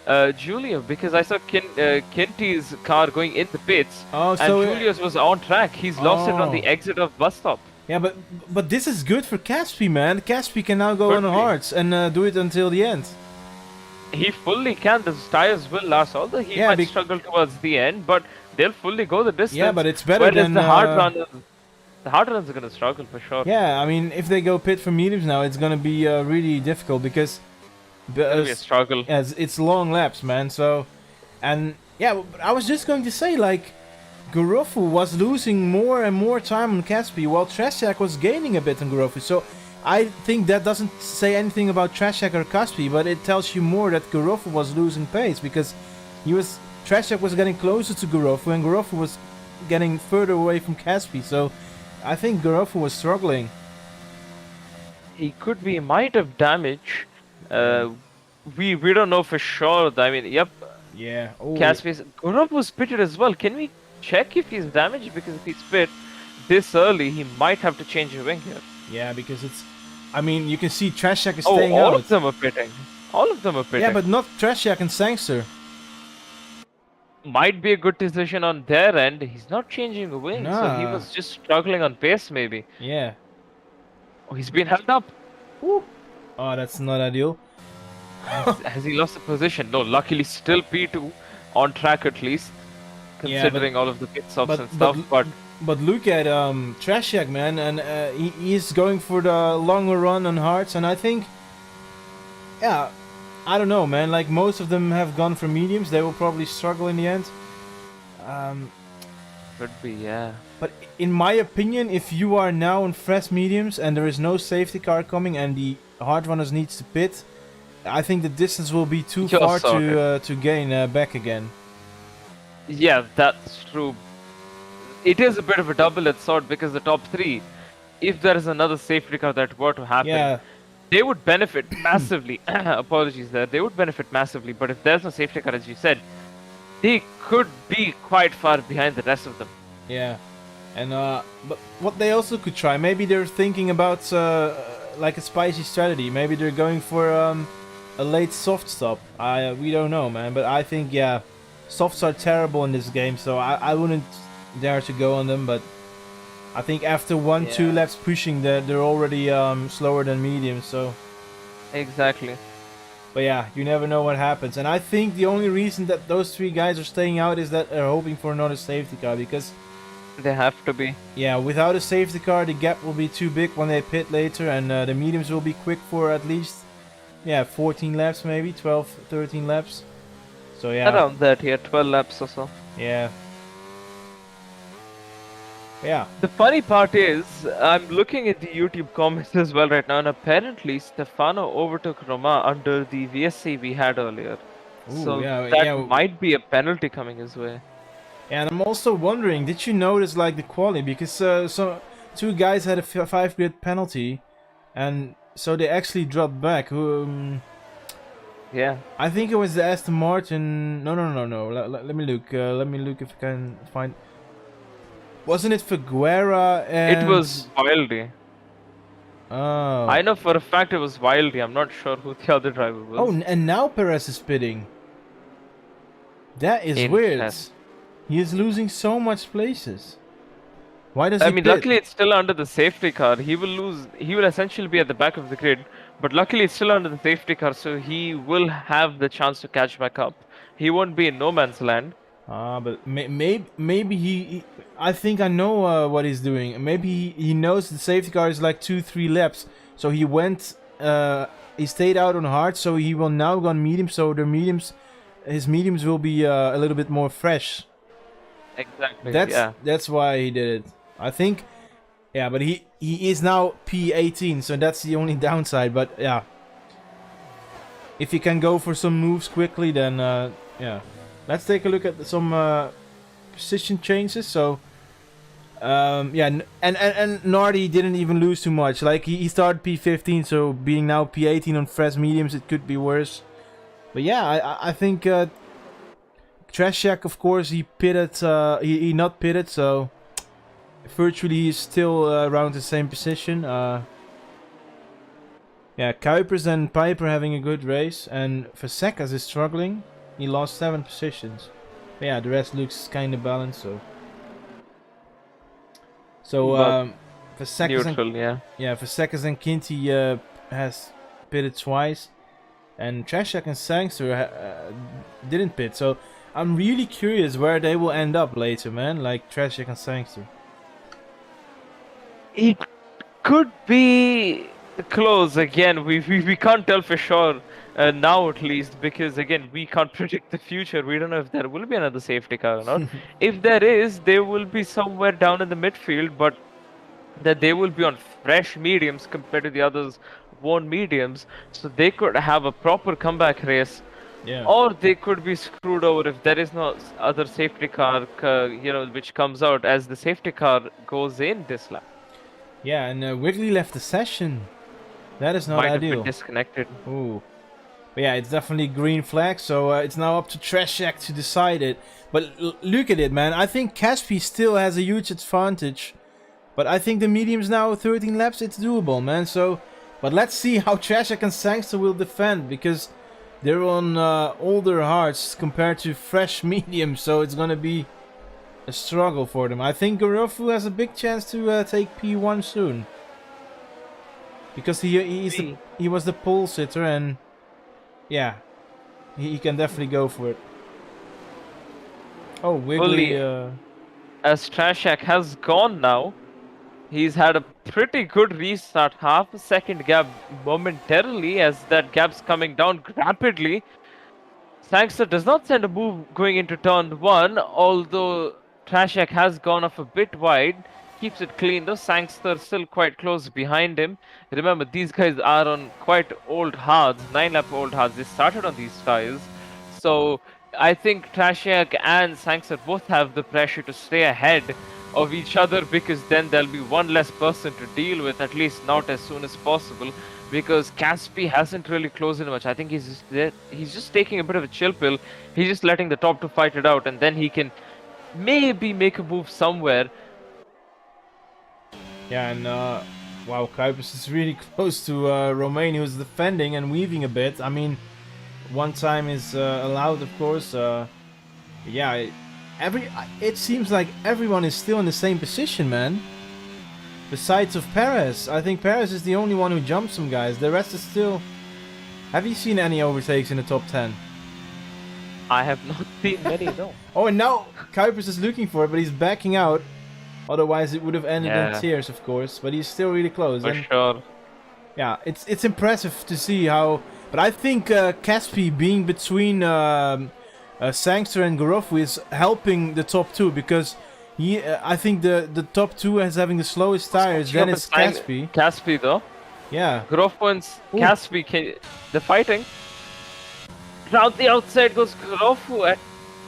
Julio, because I saw Kinty's car going in the pits, Oh, and so Julio's was on track. He's lost it on the Oh. exit of bus stop. yeah, but this is good for Caspi, man. Caspi can now go Could on be. hards and do it until the end. He fully can. The tires will last, although he Yeah, might struggle towards the end, but they'll fully go the distance. Yeah, but it's better Whereas than the hard runners, are gonna struggle for sure. Yeah, I mean, if they go pit for mediums now, it's gonna be really difficult because gonna be a struggle. as it's long laps, man. So, and yeah, but I was just going to say, like, Garofu was losing more and more time on Caspi, while Trashak was gaining a bit on Garofu. So, I think that doesn't say anything about Trashak or Caspi, but it tells you more that Garofu was losing pace, because Trashak was getting closer to Garofu, and Garofu was getting further away from Caspi. So, I think Garofu was struggling. He might have damage. We don't know for sure. I mean, yep. Yeah. Oh. Caspi's Gaurav was pitted as well. Can we check if he's damaged? Because if he's pit this early, he might have to change a wing here. Yeah, because it's. I mean, you can see Trashak is Oh, staying all out. of them are pitting. All of them are pitting. Yeah, but not Trashak and Sangster. Might be a good decision on their end. He's not changing the wing, so he Nah. was just struggling on pace, maybe. Yeah. Oh, he's been held up. Woo. Oh, that's not ideal. Has he lost the position? No, luckily still P2 on track at least, considering all of the pit stops and stuff. But look at Trashak, man, and he's going for the longer run on hards, and I think, yeah, I don't know, man. Like, most of them have gone for mediums. They will probably struggle in the end. Could be, yeah. But in my opinion, if you are now on fresh mediums and there is no safety car coming and the hard runners needs to pit, I think the distance will be too far to gain back again. Yeah, that's true. It is a bit of a double-edged sword, because the top three, if there is another safety car that were to happen, they would benefit massively. Apologies there. They would benefit massively, but if there's no safety car, as you said, they could be quite far behind the rest of them. Yeah. And but what they also could try, maybe they're thinking about like a spicy strategy. Maybe they're going for a late soft stop. We don't know, man. But I think, yeah, softs are terrible in this game, so I wouldn't dare to go on them. But I think after 1-2 laps pushing, they're already slower than medium. So exactly. But yeah, you never know what happens. And I think the only reason that those three guys are staying out is that they're hoping for another safety car, because they have to be. Yeah, without a safety car, the gap will be too big when they pit later, and the mediums will be quick for at least, 14 laps maybe, 12, 13 laps. So yeah. Around that, 12 laps or so. Yeah. Yeah. The funny part is, I'm looking at the YouTube comments as well right now, and apparently Stefano overtook Roma under the VSC we had earlier. Ooh, so yeah, that might be a penalty coming his way. And I'm also wondering, did you notice like the quality? Because so two guys had a 5-grid penalty, and so they actually dropped back. Yeah. I think it was the Aston Martin. No. Let me look. Let me look if I can find. Wasn't it Figuera and... It was Wildy. Oh. I know for a fact it was Wildy. I'm not sure who the other driver was. Oh, and now Perez is pitting. That is weird. He is losing so much places. Why does he pit? Luckily it's still under the safety car. He will essentially be at the back of the grid. But luckily it's still under the safety car, so he will have the chance to catch back up. He won't be in no man's land. But maybe he I think I know what he's doing. Maybe he knows the safety car is like 2-3 laps. So he went, he stayed out on hard, so he will now go on medium. So his mediums will be a little bit more fresh. Exactly. That's why he did it. I think, yeah. But he is now P18, so that's the only downside. But yeah, if he can go for some moves quickly, then yeah. Let's take a look at some position changes. So, yeah, and Nardi didn't even lose too much. Like, he started P15, so being now P18 on fresh mediums, it could be worse. But yeah, I think Trashak, of course, he pitted. He not pitted, so virtually he's still around the same position. Yeah, Kuipers and Piper having a good race, and Versekas is struggling. He lost 7 positions. But yeah, the rest looks kind of balanced. So Versekas Versekas and Kinty has pitted twice, and Trashak and Sangster didn't pit. So I'm really curious where they will end up later, man. Like Trashak and Sangster. It could be close again. We can't tell for sure now, at least, because again we can't predict the future. We don't know if there will be another safety car or not. If there is, they will be somewhere down in the midfield, but that they will be on fresh mediums compared to the others worn mediums, so they could have a proper comeback race. Yeah. Or they could be screwed over if there is no other safety car, which comes out as the safety car goes in this lap. Yeah, and Wiggly left the session. That is not Might have ideal. been disconnected. Ooh. But yeah, it's definitely green flag, so it's now up to Trashak to decide it. But look at it, man. I think Caspi still has a huge advantage. But I think the mediums now, 13 laps, it's doable, man. So, but let's see how Trashak and Sangster will defend, because they're on older hearts compared to fresh mediums, so it's gonna be a struggle for them. I think Garofu has a big chance to take P1 soon. Because he was the pole sitter, and yeah, he can definitely go for it. Oh, Wiggly. As Trashak has gone now, he's had a pretty good restart. Half a second gap momentarily as that gap's coming down rapidly. Sangster does not send a move going into turn 1, although Trashak has gone off a bit wide. Keeps it clean though. Sangster still quite close behind him. Remember, these guys are on quite old hards, 9-lap old hards. They started on these tires. So I think Trashak and Sangster both have the pressure to stay ahead of each other, because then there'll be one less person to deal with, at least not as soon as possible, because Caspi hasn't really closed in much. I think he's just taking a bit of a chill pill. He's just letting the top two fight it out, and then he can maybe make a move somewhere. Yeah, and wow, Kuipers is really close to Romain, who's defending and weaving a bit. I mean, one time is allowed, of course. Yeah, it seems like everyone is still in the same position, man. Besides of Perez. I think Perez is the only one who jumped some guys. The rest is still... Have you seen any overtakes in the top 10? I have not seen many, no. Oh, and now Kuipers is looking for it, but he's backing out. Otherwise it would have ended in tears, of course. But he's still really close. For sure. Yeah, it's impressive to see how... But I think Caspi being between Sangster and Garofu is helping the top two, because I think the top two is having the slowest tires. Then it's Caspi. Caspi though. Yeah. Garofu and Caspi, they're fighting. Round the outside goes Garofu at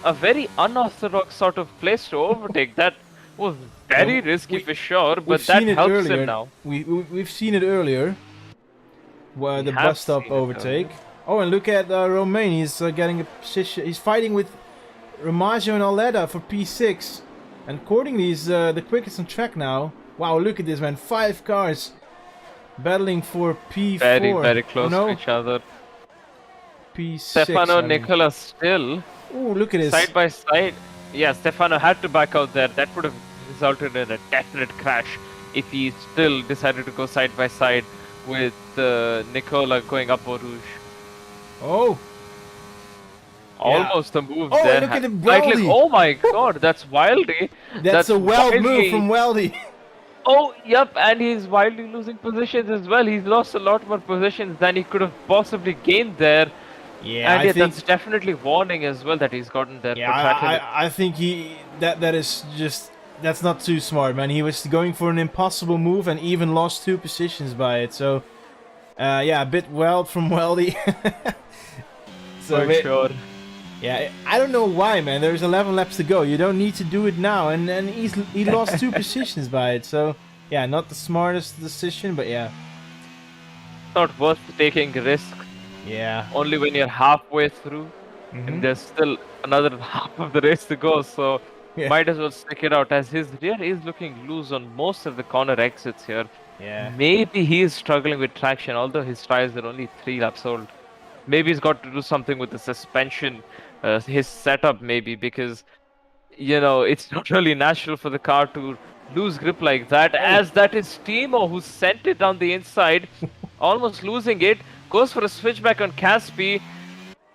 a very unorthodox sort of place to overtake. That was very risky for sure, but that helps him now. We've seen it earlier. Where the bus stop overtake. Oh, and look at Romain. He's getting a position. He's fighting with Ramaggio and Aleda for P6. And accordingly, he's the quickest on track now. Wow, look at this, man. 5 cars battling for P4. Very, very close to each other. P6. Stefano Nicola still. Oh, look at this. Side by side. Yeah, Stefano had to back out there. That would have resulted in a definite crash if he still decided to go side by side with Nicola going up Eau Rouge. Oh. Almost a move there. Oh, look at the Weldy. Oh my god, that's Wildy. That's a wild move from Weldy. Oh, yep, and he's wildly losing positions as well. He's lost a lot more positions than he could have possibly gained there. Yeah, and that's definitely warning as well that he's gotten there. Yeah, I think that is just... That's not too smart, man. He was going for an impossible move and even lost 2 positions by it. So, yeah, a bit wild from Weldy. For sure. Yeah, I don't know why, man. There's 11 laps to go. You don't need to do it now. And he lost 2 positions by it. So, yeah, not the smartest decision, but yeah. Not worth taking risks. Yeah. Only when you're halfway through. And there's still another half of the race to go. So... Yeah. Might as well stick it out, as his rear is looking loose on most of the corner exits here. Yeah. Maybe he is struggling with traction, although his tires are only 3 laps old. Maybe he's got to do something with the suspension, his setup maybe, because, it's not really natural for the car to lose grip like that, as that is Timo who sent it down the inside, almost losing it, goes for a switchback on Caspi.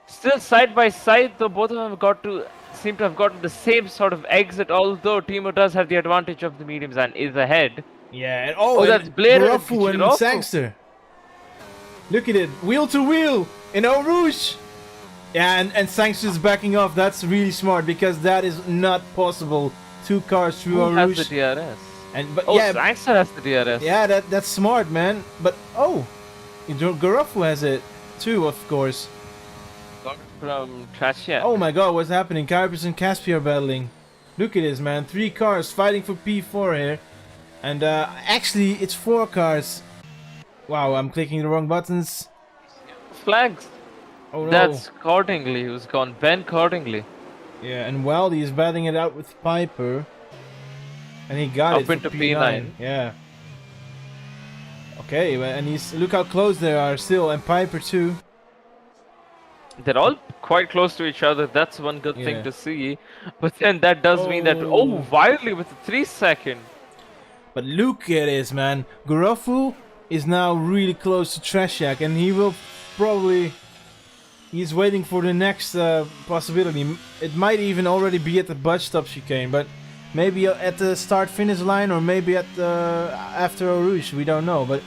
Still side by side, though both of them seem to have gotten the same sort of exit, although Timo does have the advantage of the mediums and is ahead. Yeah, and that's Blair Garofu and Sangster. Look at it, wheel to wheel in Eau Rouge. Yeah, and Sangster is backing off. That's really smart because that is not possible. 2 cars through Eau Who has Rouge. the DRS? But Oh, yeah, Sangster has the DRS. yeah, that's smart, man. But Garuffo has it too, of course. Got it from Trashia. Oh my God, what's happening? Kuipers and Caspi are battling. Look at this, man. 3 cars fighting for P4 here, and actually it's 4 cars. Wow, I'm clicking the wrong buttons. Flags. Oh no. That's Cordingley who's gone. Ben Cordingley. Yeah, and Wildy is battling it out with Piper. And he got Up it for into P9. P9. Yeah. Okay, and look how close they are still, and Piper too. They're all quite close to each other. That's one good thing to see. But then that does mean that Wildy with a 3-second. But look at this, man. Garuffo is now really close to Trashak, and he will probably. He's waiting for the next possibility. It might even already be at the bus stop chicane, but maybe at the start-finish line, or maybe at after Eau Rouge. We don't know, but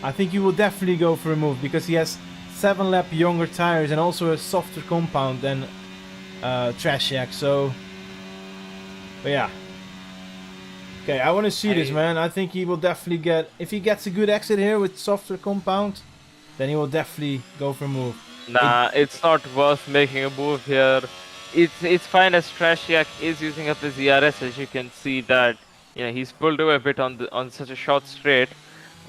I think he will definitely go for a move because he has 7-lap younger tires and also a softer compound than Trashak. So, but yeah. Okay, I want to see this, man. I think he will definitely get. If he gets a good exit here with softer compound, then he will definitely go for a move. Nah, it's not worth making a move here. It's fine as Trashiak is using up his ERS, as you can see that he's pulled away a bit on such a short straight.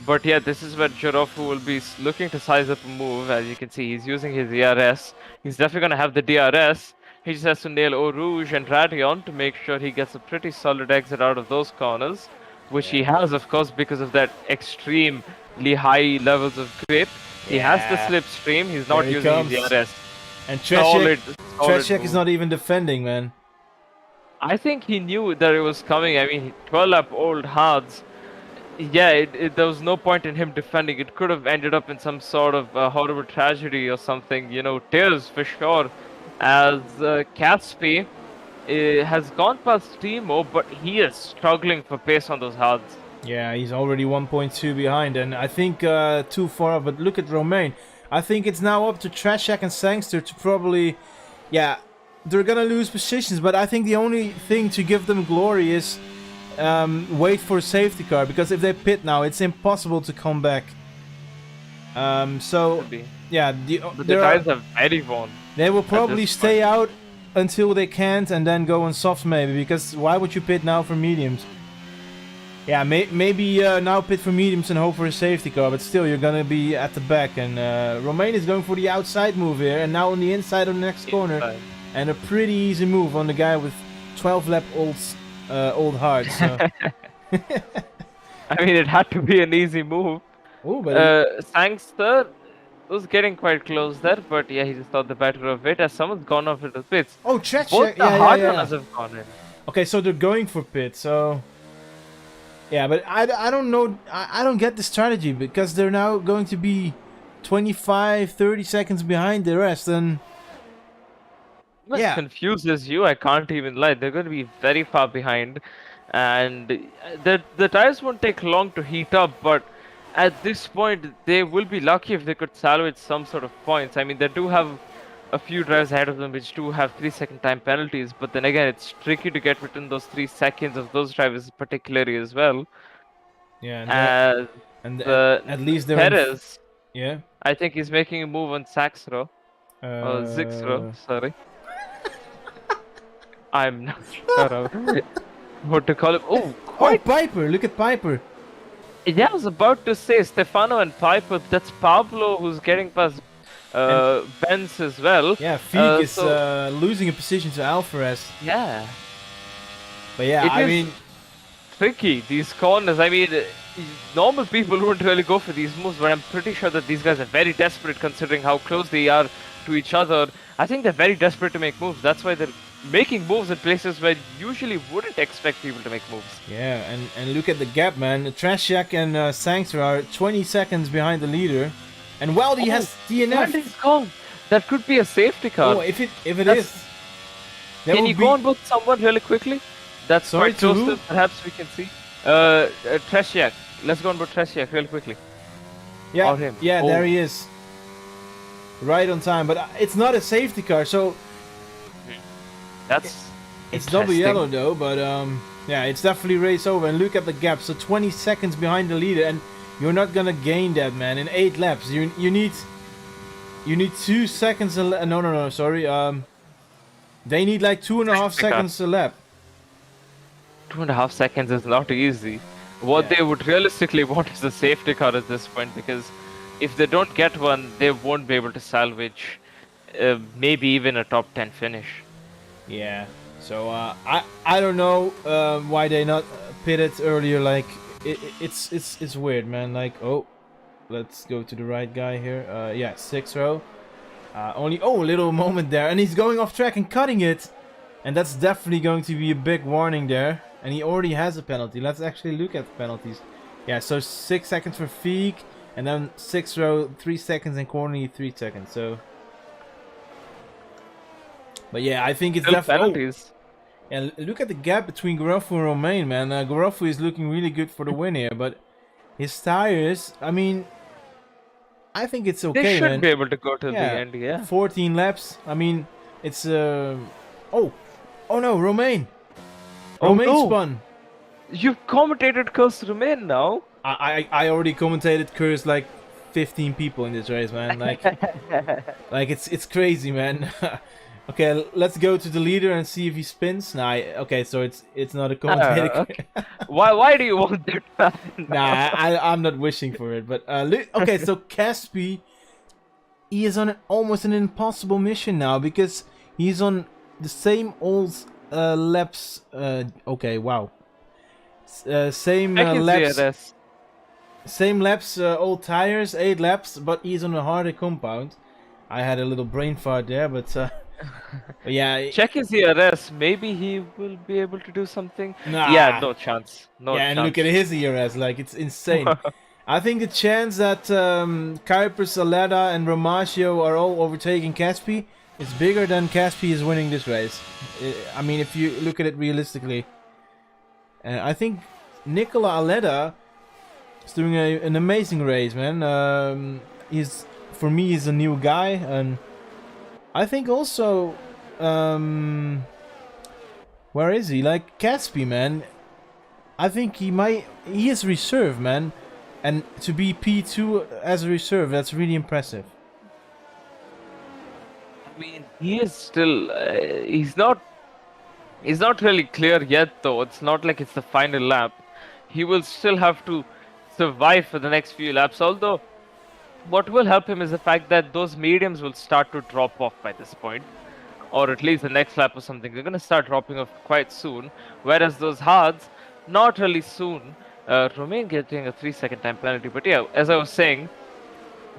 But yeah, this is where Garuffo will be looking to size up a move. As you can see, he's using his ERS. He's definitely gonna have the DRS. He just has to nail Eau Rouge and Radion to make sure he gets a pretty solid exit out of those corners, which he has, of course, because of that extremely high levels of grip. He has the slipstream. He's not using his DRS. And Trashak is not even defending, man. I think he knew that it was coming. I mean, 12-lap old hards. Yeah, there was no point in him defending. It could have ended up in some sort of horrible tragedy or something. Tears for sure. As Caspi has gone past Timo, but he is struggling for pace on those hards. Yeah, he's already 1.2 behind, and I think too far off. But look at Romain. I think it's now up to Trashak and Sangster to probably, they're gonna lose positions. But I think the only thing to give them glory is wait for a safety car, because if they pit now, it's impossible to come back. So yeah, the tires are very worn. They will probably stay out until they can't, and then go on soft maybe. Because why would you pit now for mediums? Yeah, maybe now pit for mediums and hope for a safety car, but still you're gonna be at the back. And Romain is going for the outside move here, and now on the inside of the next corner, and a pretty easy move on the guy with 12-lap old heart. So. I mean, it had to be an easy move. Oh, but Sangster was getting quite close there, but yeah, he just thought the better of it as someone's gone off into pits. Oh, Trashak, both the hard runners have gone in. Okay, so they're going for pit, so. Yeah, but I don't know. I don't get the strategy, because they're now going to be 25-30 seconds behind the rest, and What confuses you, I can't even lie. They're going to be very far behind, and the tires won't take long to heat up, but at this point they will be lucky if they could salvage some sort of points. I mean, they do have a few drives ahead of them which do have 3-second time penalties, but then again, it's tricky to get within those 3 seconds of those drivers particularly as well. Yeah, and at least they're Perez. Yeah, I think he's making a move on Saxro. Zixro, sorry. I'm not sure what to call him. Oh, Piper! Look at Piper. Yeah, I was about to say Stefano and Piper. That's Pablo who's getting past Benz as well. Yeah, Feek is losing a position to Alvarez. Yeah. But yeah, I mean, tricky, these corners. I mean, normal people wouldn't really go for these moves, but I'm pretty sure that these guys are very desperate considering how close they are to each other. I think they're very desperate to make moves. That's why they're making moves in places where you usually wouldn't expect people to make moves. Yeah, and look at the gap, man. Trashak and Sangster are 20 seconds behind the leader. And Wildy has DNF. Wildy's gone. That could be a safety car. Oh, if it is. Can you go on both someone really quickly? That's quite close to, perhaps we can see. Trashak. Let's go on both Trashak really quickly. Yeah, Or him? yeah, Oh, there he is. Right on time, but it's not a safety car, so that's it's double interesting. yellow though. But yeah, it's definitely race over. And look at the gap. So 20 seconds behind the leader, and you're not gonna gain that, man. In 8 laps, you need 2 seconds. No, sorry. They need like 2.5 Safety car. seconds a lap. 2.5 seconds is not easy. What Yeah. they would realistically want is a safety car at this point, because if they don't get one, they won't be able to salvage maybe even a top 10 finish. Yeah. So I don't know why they not pitted earlier. Like it's weird, man. Like, oh, let's go to the right guy here. Yeah, 6th row. Only a little moment there, and he's going off track and cutting it, and that's definitely going to be a big warning there. And he already has a penalty. Let's actually look at the penalties. Yeah, so 6 seconds for Feek, and then 6th row 3 seconds, and Corny 3 seconds. So, but yeah, I think it's Still definitely. penalties. And look at the gap between Garofu and Romain, man. Garofu is looking really good for the win here, but his tires, I mean, I think it's okay, They should man. be able to go to Yeah, the end, yeah. 14 laps. I mean, it's oh no, Romain. Oh, Romain no. spun. You've commentated Curse Remain now. I already commentated Curse like 15 people in this race, man. Like it's crazy, man. Okay, let's go to the leader and see if he spins. Nah, okay, so it's not a commentator. Okay. Why do you want that? Nah, I'm not wishing for it. But okay, so Caspi, he is on almost an impossible mission now because he's on the same old laps. Okay, wow. Same laps. Same laps, old tires, 8 laps, but he's on a harder compound. I had a little brain fart there, but yeah. Check his ERS. Maybe he will be able to do something. Nah. Yeah, no chance. No yeah, chance. and look at his ERS, like it's insane. I think the chance that Kuipers, Aleda, and Romaggio are all overtaking Caspi is bigger than Caspi is winning this race. I mean, if you look at it realistically. I think Nicola Aleda is doing an amazing race, man. For me, he's a new guy, and I think also, where is he? Like Caspi, man. I think he is reserve, man, and to be P2 as a reserve, that's really impressive. I mean, he is still. He's not really clear yet, though. It's not like it's the final lap. He will still have to survive for the next few laps. Although, what will help him is the fact that those mediums will start to drop off by this point, or at least the next lap or something. They're going to start dropping off quite soon. Whereas those hards, not really soon. Romain getting a 3-second time penalty. But yeah, as I was saying,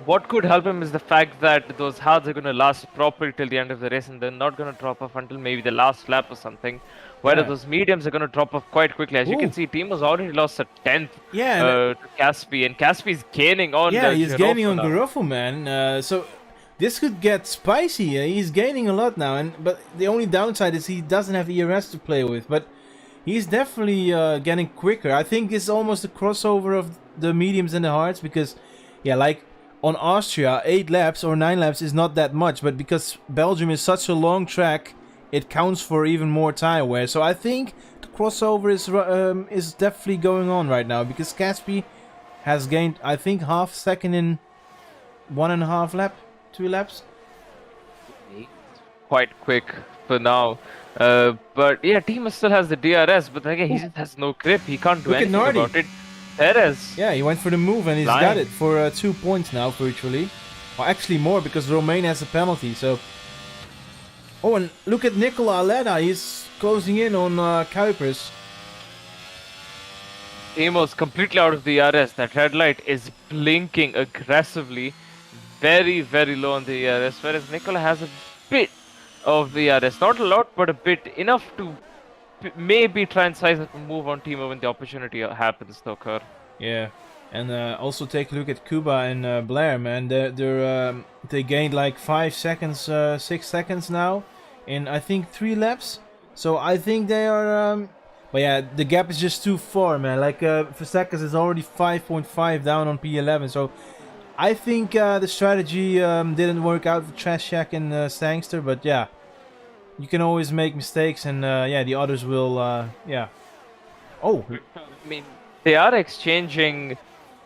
what could help him is the fact that those hards are going to last properly till the end of the race, and they're not going to drop off until maybe the last lap or something. Whereas those mediums are going to drop off quite quickly. As you can see, Timo's already lost a 10th to Caspi, and Caspi's gaining on. Yeah, he's gaining on Garofu, man. So this could get spicy. He's gaining a lot now, but the only downside is he doesn't have ERS to play with. But he's definitely getting quicker. I think it's almost a crossover of the mediums and the hards because, yeah, like. On Austria, 8 laps or 9 laps is not that much, but because Belgium is such a long track, it counts for even more tire wear. So I think the crossover is definitely going on right now because Caspi has gained, I think, half second in 1.5 lap, 2 laps. Quite quick for now. But yeah, Timo still has the DRS, but again, he just has no grip. He can't do anything about it. Perez. Yeah, he went for the move and he's got it for 2 points now, virtually. Well, actually more because Romain has a penalty, so... Oh, and look at Nicola Aleda, he's closing in on Kuipers. Timo's completely out of the ERS. That red light is blinking aggressively. Very, very low on the ERS, whereas Nicola has a bit of the ERS. Not a lot, but a bit. Enough to maybe try and size up a move on Timo when the opportunity happens to occur. Yeah, and also take a look at Kuba and Blair, man. They gained like 5 seconds, 6 seconds now in I think 3 laps. So I think they are. But yeah, the gap is just too far, man. Like Verstappen is already 5.5 down on P11. So I think the strategy didn't work out for Trashak and Sangster, but yeah, you can always make mistakes, and yeah, the others will, yeah. Oh, I mean, they are exchanging.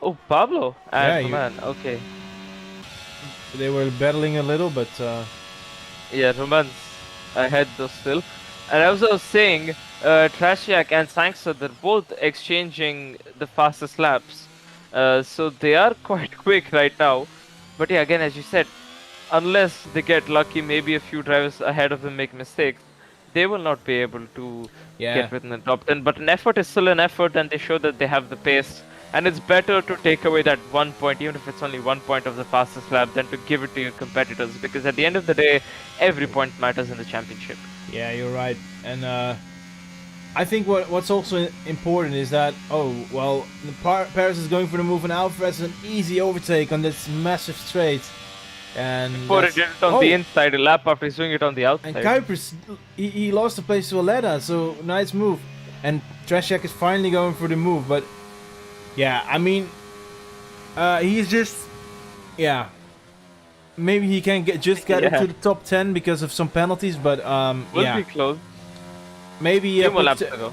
Oh, Pablo yeah, and Roman. Okay. they were battling a little, but Yeah, Roman's ahead though still. And as I was saying, Trashiak and Sangster, they're both exchanging the fastest laps. So they are quite quick right now. But yeah, again, as you said, unless they get lucky, maybe a few drivers ahead of them make mistakes, they will not be able to yeah, get within the top 10. But an effort is still an effort, and they show that they have the pace. And it's better to take away that 1 point, even if it's only 1 point of the fastest lap, than to give it to your competitors. Because at the end of the day, every point matters in the championship. yeah, you're right. And I think what's also important is that, oh, well, Paris is going for the move, and Alvarez is an easy overtake on this massive straight. And Before it did it on the inside, a lap after he's doing it on the outside. And Kuipers, he lost the place to Aleda, so nice move. And Trashak is finally going for the move, but yeah, I mean, he's just, yeah, maybe he can get into the top 10 because of some penalties, but Will be close. Maybe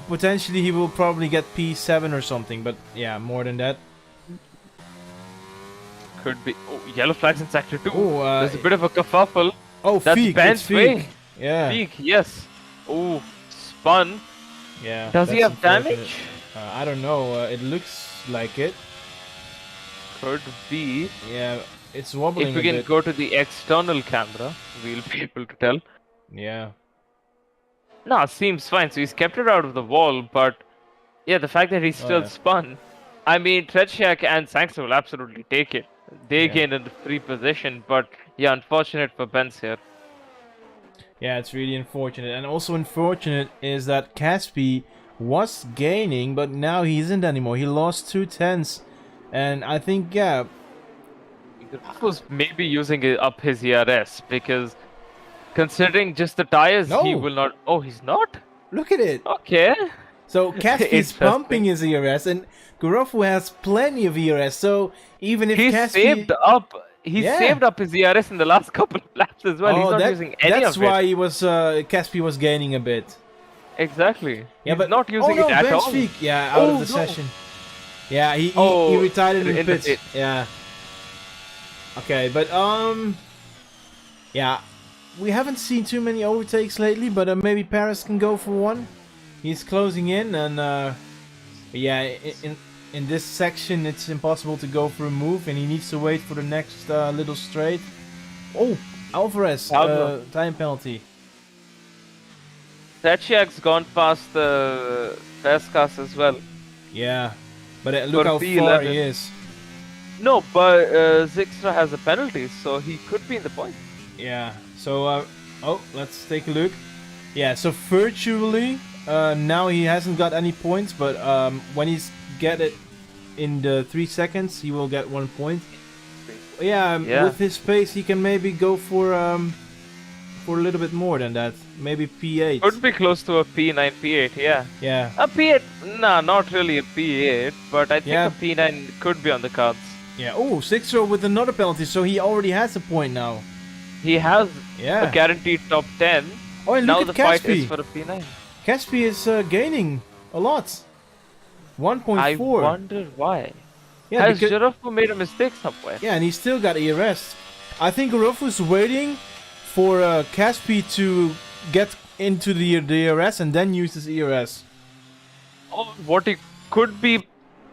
potentially he will probably get P7 or something, but yeah, more than that. Could be. Oh, yellow flags in sector 2. Oh, there's a bit of a kerfuffle. Oh, that's Ben's way. Yeah. Feek, yes. Oh, spun. Yeah. Does he have damage? I don't know. It looks like it. Could be. Yeah, it's wobbling. If we can go to the external camera, we'll be able to tell. Yeah. No, seems fine. So he's kept it out of the wall, but yeah, the fact that he's still spun. I mean, Tretiak and Sangster will absolutely take it. They gain in the free position, but yeah, unfortunate for Benz here. Yeah, it's really unfortunate. And also unfortunate is that Caspi was gaining, but now he isn't anymore. He lost 2 tenths. And I think, yeah... He was maybe using up his ERS, because considering just the tires, he will not... Oh, he's not? Look at it! Okay. So Caspi is pumping his ERS, and Gorofu has plenty of ERS, so even if he saved up his ERS in the last couple of laps as well. He's not using any of it. That's why he was Caspi was gaining a bit. Exactly. Yeah, but not using it at all. Yeah, out of the session. Yeah, he retired in the pits. Yeah. Okay, but yeah, we haven't seen too many overtakes lately, but maybe Paris can go for one. He's closing in, and yeah, in this section it's impossible to go for a move, and he needs to wait for the next little straight. Oh, Alvarez, time penalty. Tachiak's gone past the Vescas as well. Yeah, but look how far he is. No, but Zixra has a penalty, so he could be in the point. Yeah, so, oh, let's take a look. Yeah, so virtually, now he hasn't got any points, but when he's get it in the 3 seconds, he will get 1 point. Yeah, with his pace, he can maybe go for a little bit more than that. Maybe P8. Could be close to a P9, P8, yeah. Yeah. A P8, nah, not really a P8, but I think a P9 could be on the cards. Yeah, oh, 6-0 with another penalty, so he already has a point now. He has a guaranteed top 10. Oh, and now look the at fight Caspi. is for a P9. Caspi is gaining a lot. 1.4. I wonder why. Yeah, has Girofu made a mistake somewhere? Yeah, and he still got ERS. I think Girofu's waiting for Caspi to get into the ERS and then use his ERS. Oh, what he could be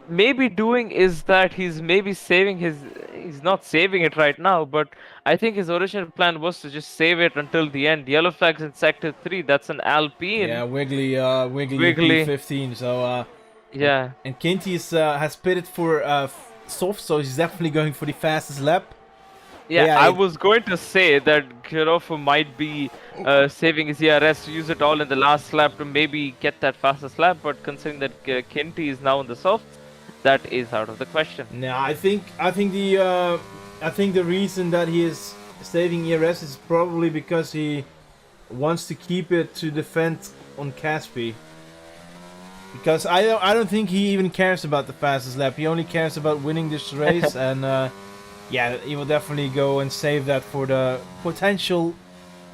maybe doing is that he's maybe saving his... He's not saving it right now, but I think his original plan was to just save it until the end. Yellow flags in sector 3, that's an Alpine. Yeah, Wiggly P15, so... yeah. And Kinty has pitted for soft, so he's definitely going for the fastest lap. Yeah, I was going to say that Girofu might be saving his ERS to use it all in the last lap to maybe get that fastest lap, but considering that Kinty is now in the soft, that is out of the question. No, I think the reason that he is saving ERS is probably because he wants to keep it to defend on Caspi. Because I don't think he even cares about the fastest lap. He only cares about winning this race, and Yeah, he will definitely go and save that for the potential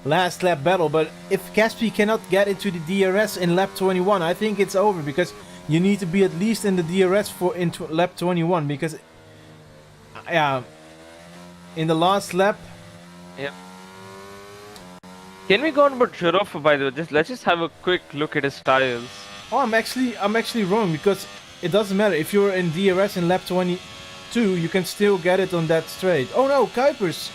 last lap battle. But if Caspi cannot get into the DRS in lap 21, I think it's over, because you need to be at least in the DRS for into lap 21, because yeah, in the last lap. Yep. Can we go on about Giraffe, by the way? Let's just have a quick look at his tires. Oh, I'm actually wrong, because it doesn't matter if you're in DRS in lap 22, you can still get it on that straight. Oh no, Kuipers.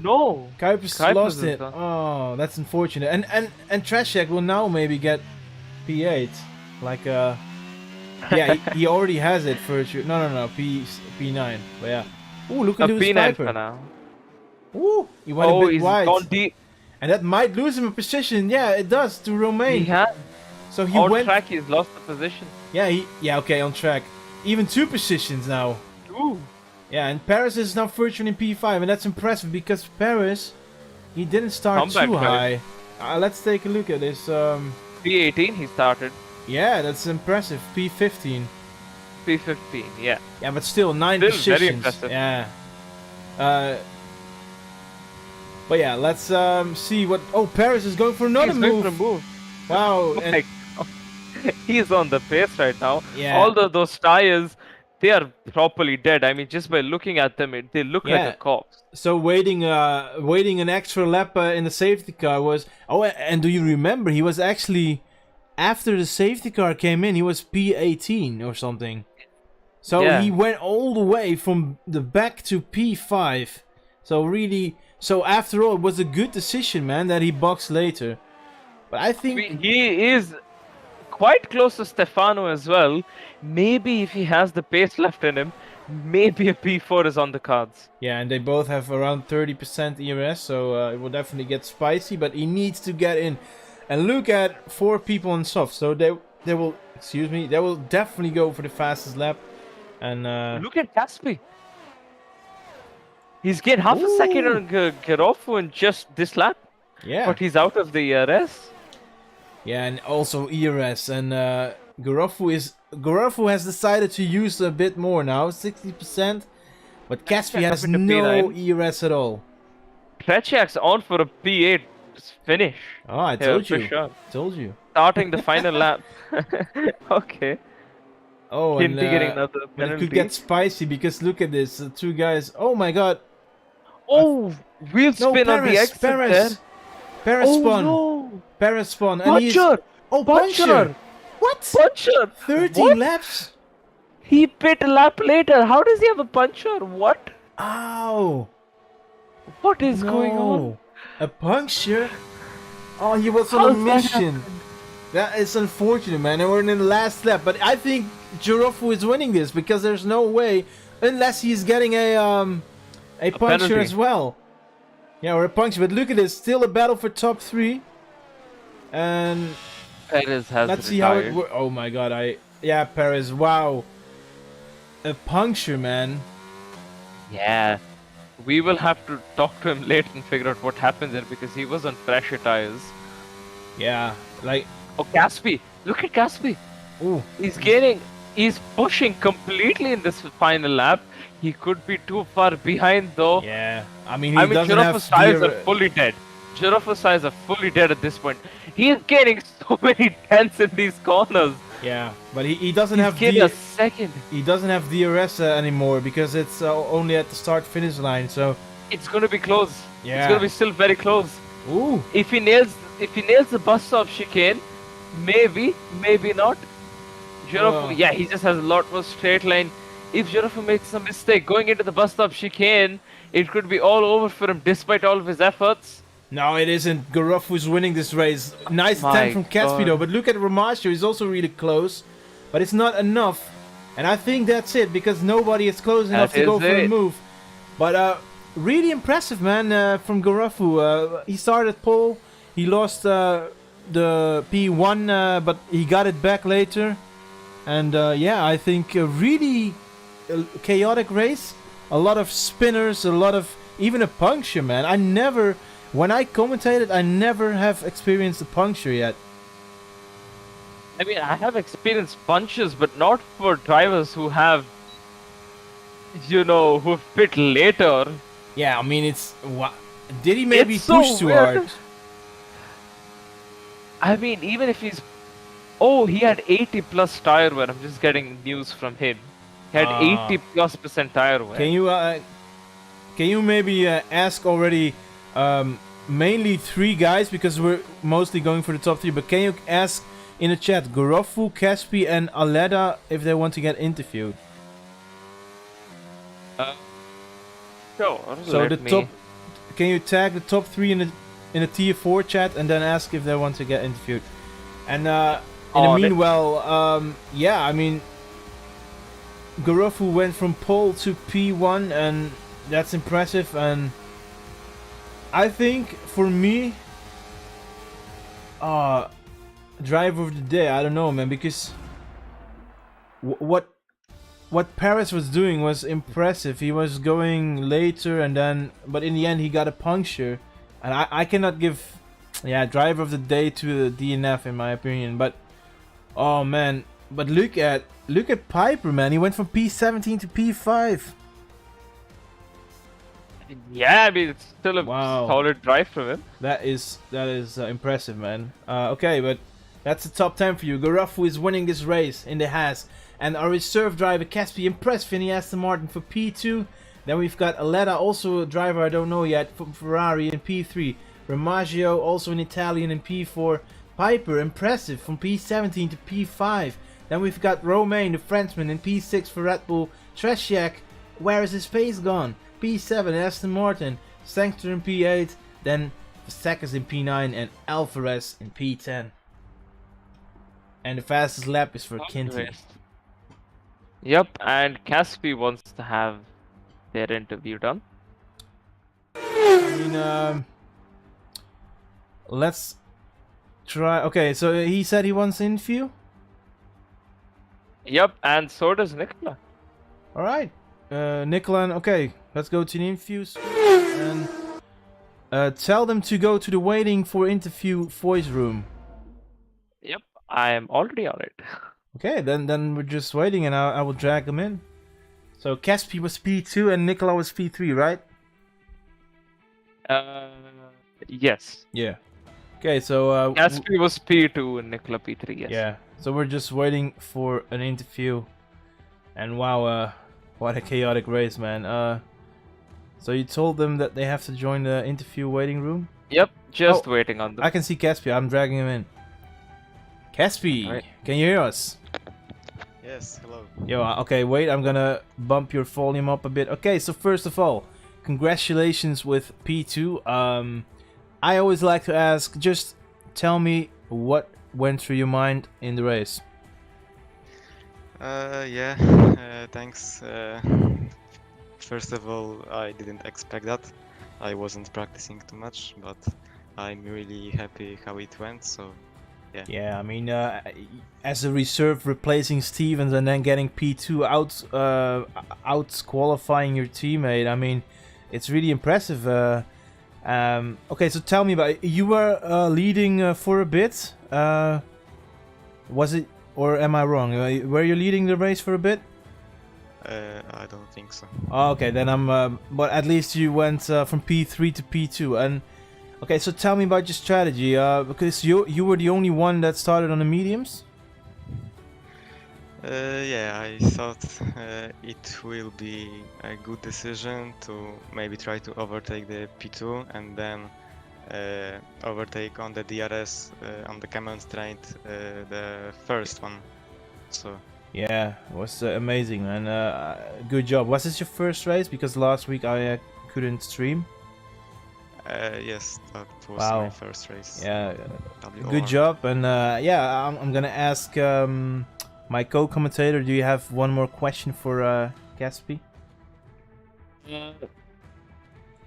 No. Kuipers lost it. Oh, that's unfortunate. And Trashak will now maybe get P8, like yeah, he already has it for sure. No, P9. But yeah. Ooh, look at Lewis P9 Piper. for now. Ooh, he went a bit he's wide. gone deep. And that might lose him a position. Yeah, it does to Romain. He has. So he on went. track, he's lost the position. Yeah, okay, on track. Even 2 positions now. Ooh. Yeah, and Paris is now virtually in P5, and that's impressive because Paris, he didn't start too high. Let's take a look at this. P18 he started. Yeah, that's impressive. P15. P15, yeah. Yeah, but still 9 Still positions. very impressive. Yeah. But yeah, let's see what. Oh, Paris is going for another move. Going for a move. Wow. And he's on the pace right now. Yeah. Although those tires, they are properly dead. I mean, just by looking at them, they look like a corpse. So waiting an extra lap in the safety car was. Oh, and do you remember he was actually, after the safety car came in, he was P18 or something. So he went all the way from the back to P5. So really, so after all, it was a good decision, man, that he boxed later. But I think he is quite close to Stefano as well. Maybe if he has the pace left in him, maybe a P4 is on the cards. Yeah, and they both have around 30% ERS, so it will definitely get spicy. But he needs to get in. And look at 4 people on soft, so they will, they will definitely go for the fastest lap. And look at Caspi. He's gained half a second on Garofo in just this lap. Yeah. But he's out of the ERS. Yeah, and also ERS. And Garofo has decided to use a bit more now, 60%. But Caspi has no ERS at all. Trechak's on for a P8 finish. Oh, I told you. Sure. Told you. Starting the final lap. Okay. Oh, and getting another but it could get spicy because look at this. The 2 guys. Oh my god. Oh, wheel spin on the exit there. Paris spawn. No. Paris spawn. Puncher. Oh, Puncher. What? Puncher. 13 laps? He pit a lap later. How does he have a puncture? What? Ow. What is going on? A puncture? Oh, he was on a mission. That is unfortunate, man. And we're in the last lap. But I think Giroffu is winning this because there's no way, unless he's getting a puncture penalty as well. Yeah, or a puncture. But look at this. Still a battle for top 3. And Perez has let's see how it works. Oh my god, yeah, Perez, wow. A puncture, man. Yeah. We will have to talk to him later and figure out what happens there because he was on fresher tires. Yeah, like... Oh, Caspi. Look at Caspi. Ooh. He's pushing completely in this final lap. He could be too far behind though. Yeah. I mean, doesn't have tires are fully dead. Giroffo's tires are fully dead at this point. He is getting so many dents in these corners. Yeah, but he doesn't have a second. He doesn't have DRS anymore because it's only at the start-finish line. So it's gonna be close. Yeah, it's gonna be still very close. Ooh. If he nails the bus stop chicane, maybe not. Giroffu, yeah, he just has a lot more straight line. If Giroffu makes a mistake going into the bus stop chicane, it could be all over for him despite all of his efforts. No, it isn't. Garoffu's winning this race. Nice attempt from Caspi though, but look at Ramasio, he's also really close. But it's not enough. And I think that's it, because nobody is close enough to go for a move. But really impressive, man, from Garoffu. He started pole, he lost the P1, but he got it back later. And yeah, I think a really chaotic race. A lot of spinners, a lot of... even a puncture, man. When I commentated, I never have experienced a puncture yet. I mean, I have experienced punches, but not for drivers who have who fit later. Yeah, I mean, it's what did he maybe It's so push too weird. hard? I mean, even if he's. Oh, he had 80 plus tire wear. I'm just getting news from him. He had 80 plus % tire wear. Can you maybe ask already mainly 3 guys because we're mostly going for the top 3, but can you ask in the chat Gorofu, Caspi and Aleda if they want to get interviewed? Sure. So can you tag the top 3 in the tier 4 chat and then ask if they want to get interviewed? And in the meanwhile, yeah, I mean, Gorofu went from pole to P1 and that's impressive, and I think for me, driver of the day, I don't know, man, because what Paris was doing was impressive. He was going later and then, but in the end he got a puncture, and I cannot give, yeah, driver of the day to the DNF in my opinion. But oh man, but look at Piper, man. He went from P17 to P5. Yeah, I mean, it's still a solid drive from him. That is impressive, man. Okay, but that's the top 10 for you. Gorofu is winning this race in the Haas. And our reserve driver, Caspi, impressive in the Aston Martin for P2. Then we've got Aleda, also a driver I don't know yet, from Ferrari in P3. Remaggio, also an Italian in P4. Piper, impressive, from P17 to P5. Then we've got Romain, the Frenchman, in P6 for Red Bull. Tresiak, where is his pace gone? P7, Aston Martin. Sangster in P8. Then Sekas in P9 and Alvarez in P10. And the fastest lap is for Kinty. Yep, and Caspi wants to have their interview done. I mean, let's try. Okay, so he said he wants an interview? Yep, and so does Nicola. Alright. Nicola, okay, let's go to the interviews. And tell them to go to the waiting for interview voice room. Yep, I am already on it. Okay, then we're just waiting and I will drag them in. So Caspi was P2 and Nicola was P3, right? Yes. Yeah. Okay, so Caspi was P2 and Nicola P3, yes. Yeah, so we're just waiting for an interview. And wow, what a chaotic race, man. So you told them that they have to join the interview waiting room? Yep, just waiting on them. I can see Caspi, I'm dragging him in. Caspi, right. Can you hear us? Yes, hello. Yo, okay, wait, I'm gonna bump your volume up a bit. Okay, so first of all, congratulations with P2. I always like to ask, just tell me what went through your mind in the race. Thanks. First of all, I didn't expect that. I wasn't practicing too much, but I'm really happy how it went, so yeah. Yeah, I mean, as a reserve replacing Stevens and then getting P2 out qualifying your teammate, I mean, it's really impressive. Okay, so tell me about it. You were leading for a bit. Was it, or am I wrong? Were you leading the race for a bit? I don't think so. Oh, okay, then but at least you went from P3 to P2. And okay, so tell me about your strategy. Because you were the only one that started on the mediums. Yeah, I thought it will be a good decision to maybe try to overtake the P2 and then overtake on the DRS on the Camel Straight the first one. So yeah, it was amazing, man. Good job. Was this your first race? Because last week I couldn't stream. Yes, that was my first race. Yeah, WOR. Good job. And yeah, I'm gonna ask my co-commentator, do you have one more question for Caspi?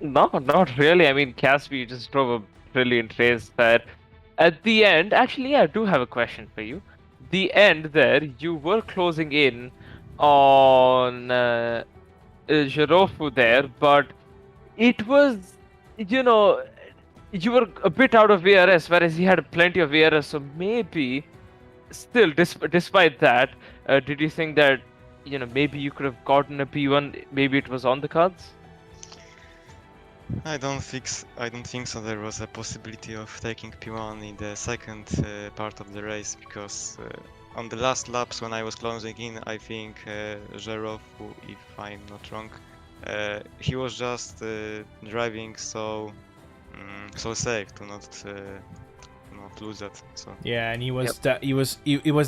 No, not really. I mean, Caspi just drove a brilliant race there. At the end, actually, yeah, I do have a question for you. The end there, you were closing in on Jirofu there, but it was, you were a bit out of VRS, whereas he had plenty of VRS, so maybe still, despite that, did you think that maybe you could have gotten a P1. Maybe it was on the cards. I don't think so. There was a possibility of taking P1 in the second part of the race because on the last laps when I was closing in, I think Zherov, if I'm not wrong, he was just driving so safe to not lose that. So Yeah, and he was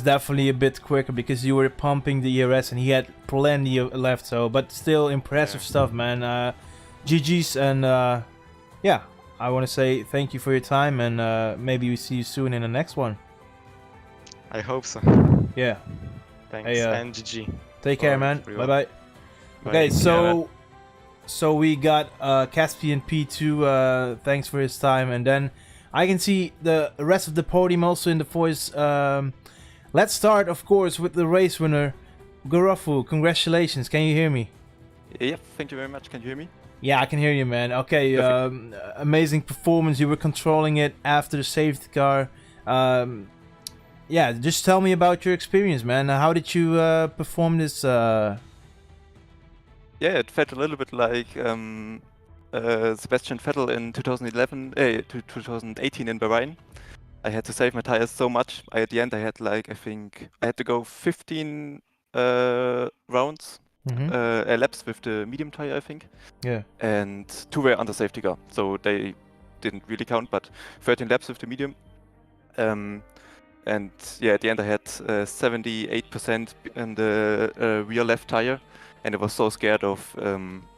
definitely a bit quicker because you were pumping the ERS and he had plenty of left. So, but still impressive stuff, man. GG's, and yeah, I want to say thank you for your time, and maybe we see you soon in the next one. I hope so. Yeah. Thanks, Hey, and GG. Take care, for man. everyone. Bye bye. Bye. Okay, Yeah, so we got Caspian P2. Thanks for his time, and then I can see the rest of the podium also in the voice. Let's start, of course, with the race winner, Gorofu. Congratulations. Can you hear me? Yeah, thank you very much. Can you hear me? Yeah, I can hear you, man. Okay, amazing performance. You were controlling it after the safety car. Yeah, just tell me about your experience, man. How did you perform this? Yeah, it felt a little bit like Sebastian Vettel in 2018 in Bahrain. I had to save my tires so much. At the end, I had I think I had to go 15 rounds, laps with the medium tire, I think. Yeah. And 2 were under safety car, so they didn't really count. But 13 laps with the medium. And yeah, at the end I had 78% in the rear left tire, and I was so scared of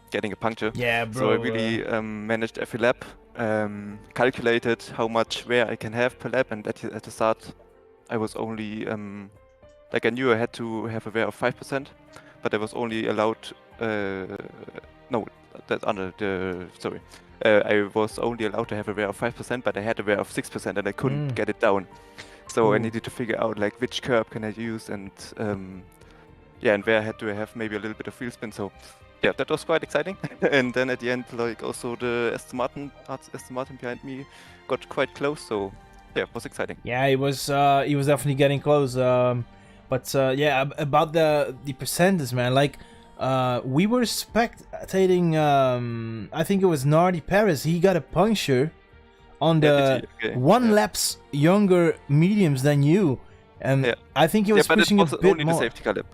getting a puncture. Yeah, bro. So I really managed every lap, calculated how much wear I can have per lap, and at the start I was only I knew I had to have a wear of 5%, but I was only allowed no, that's under the sorry. I was only allowed to have a wear of 5%, but I had a wear of 6%, and I couldn't get it down. So I needed to figure out which curb can I use, and yeah, and where I had to have maybe a little bit of wheel spin. So yeah, that was quite exciting. And then at the end, also the Aston Martin behind me got quite close. So yeah, it was exciting. Yeah, he was definitely getting close. But yeah, about the percentage, man. We were spectating. I think it was Nardi Paris. He got a puncture on the laps younger mediums than you, and I think he was pushing a bit only more. The safety car lap.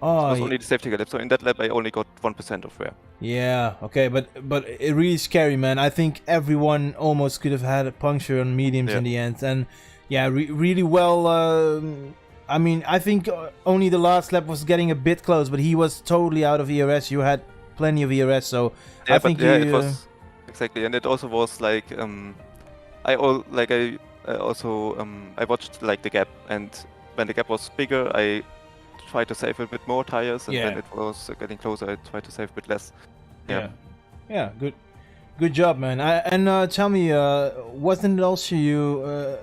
Oh, it was only the safety car lap. So in that lap, I only got 1% of wear. Yeah, okay, but it really scary, man. I think everyone almost could have had a puncture on mediums in the end, and yeah, really well. I mean, I think only the last lap was getting a bit close, but he was totally out of ERS. You had plenty of ERS, so yeah, I think it was exactly, and it also was I watched the gap, and when the gap was bigger, I tried to save a bit more tires, and when it was getting closer, I tried to save a bit less. Yeah, good job, man. And tell me, wasn't it also you?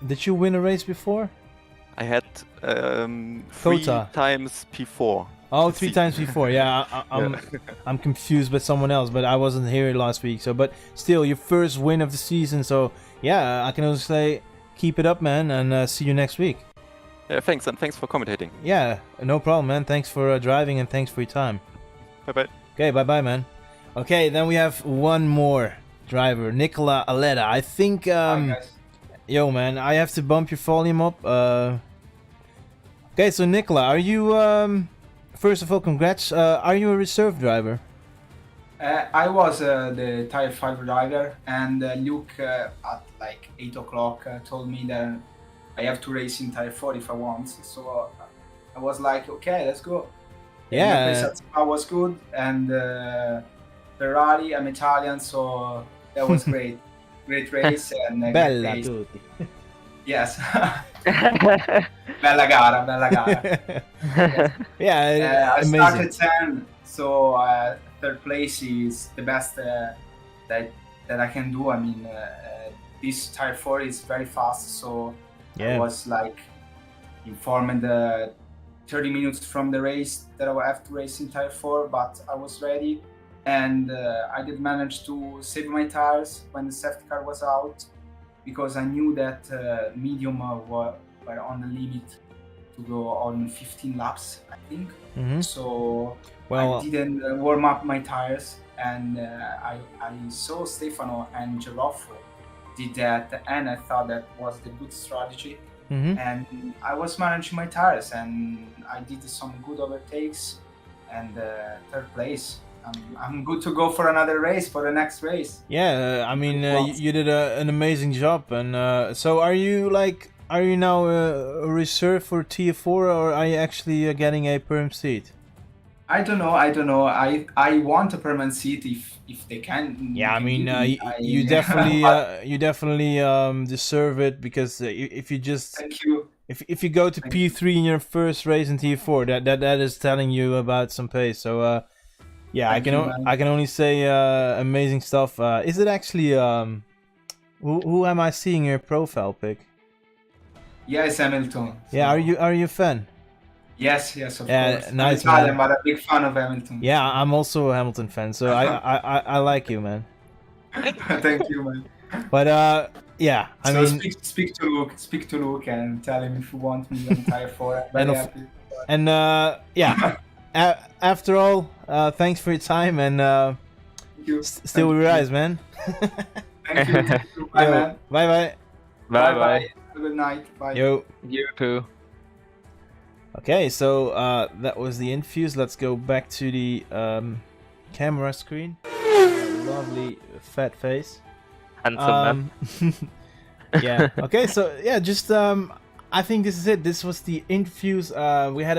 Did you win a race before? I had 3 times P4. Oh, 3 times before. Yeah, I'm confused with someone else, but I wasn't here last week. So, but still, your first win of the season. So, yeah, I can only say keep it up, man, and see you next week. Yeah, thanks, and thanks for commentating. Yeah, no problem, man. Thanks for driving, and thanks for your time. Bye-bye. Okay, bye-bye, man. Okay, then we have one more driver, Nicola Aleda. I think, Hi, guys. yo, man, I have to bump your volume up. Okay, so Nicola, are you, first of all, congrats. Are you a reserve driver? I was the Tier 5 driver, and Luke at 8 o'clock told me that I have to race in Tier 4 if I want. So I was like, okay, let's go. Yeah. The race was good, and Ferrari, I'm Italian, so that was great. Great race and Bella great tutti. Yes. Bella gara. Yes. Yeah, I amazing. started 10, so third place is the best that I can do. I mean, this Tier 4 is very fast, so I was informed 30 minutes from the race that I would have to race in Tier 4, but I was ready, and I did manage to save my tires when the safety car was out, because I knew that medium were on the limit. go on 15 laps, I think. Mm-hmm. So Well, I didn't warm up my tires, and I saw Stefano and Girolfo did that, and I thought that was the good strategy. mm-hmm. And I was managing my tires, and I did some good overtakes, and third place. I'm good to go for another race, for the next race. Yeah, I mean, Well, you did an amazing job, and so are you now a reserve for Tier 4, or are you actually getting a perm seat? I don't know. I want a permanent seat if they can. Yeah, I can mean, give me. you definitely deserve it, because if you just Thank you. if you go to Thank you. P3 in your first race in Tier 4, that is telling you about some pace. So yeah, Thank you, man. I can only say amazing stuff. Is it actually who am I seeing in your profile pic? Yes, Hamilton. Yeah, So- are you a fan? Yes, of Yeah, course. nice, I'm Italian, man. but a big fan of Hamilton. Yeah, I'm also a Hamilton fan, so I like you, man. Thank you, man. But yeah, I So mean, speak to Luke, and tell him if you want me on tire 4. I'm very And of- happy. and yeah. After all, thanks for your time, and Thank you. still Thank we you. rise, man. Thank you. Thank you. Bye, man. Bye bye. Bye bye. Have a good night. Bye. Yo. You too. Okay, so that was the infuse. Let's go back to the camera screen. Lovely fat face. Handsome man. Yeah. Okay, so yeah, just I think this is it. This was the infuse. We had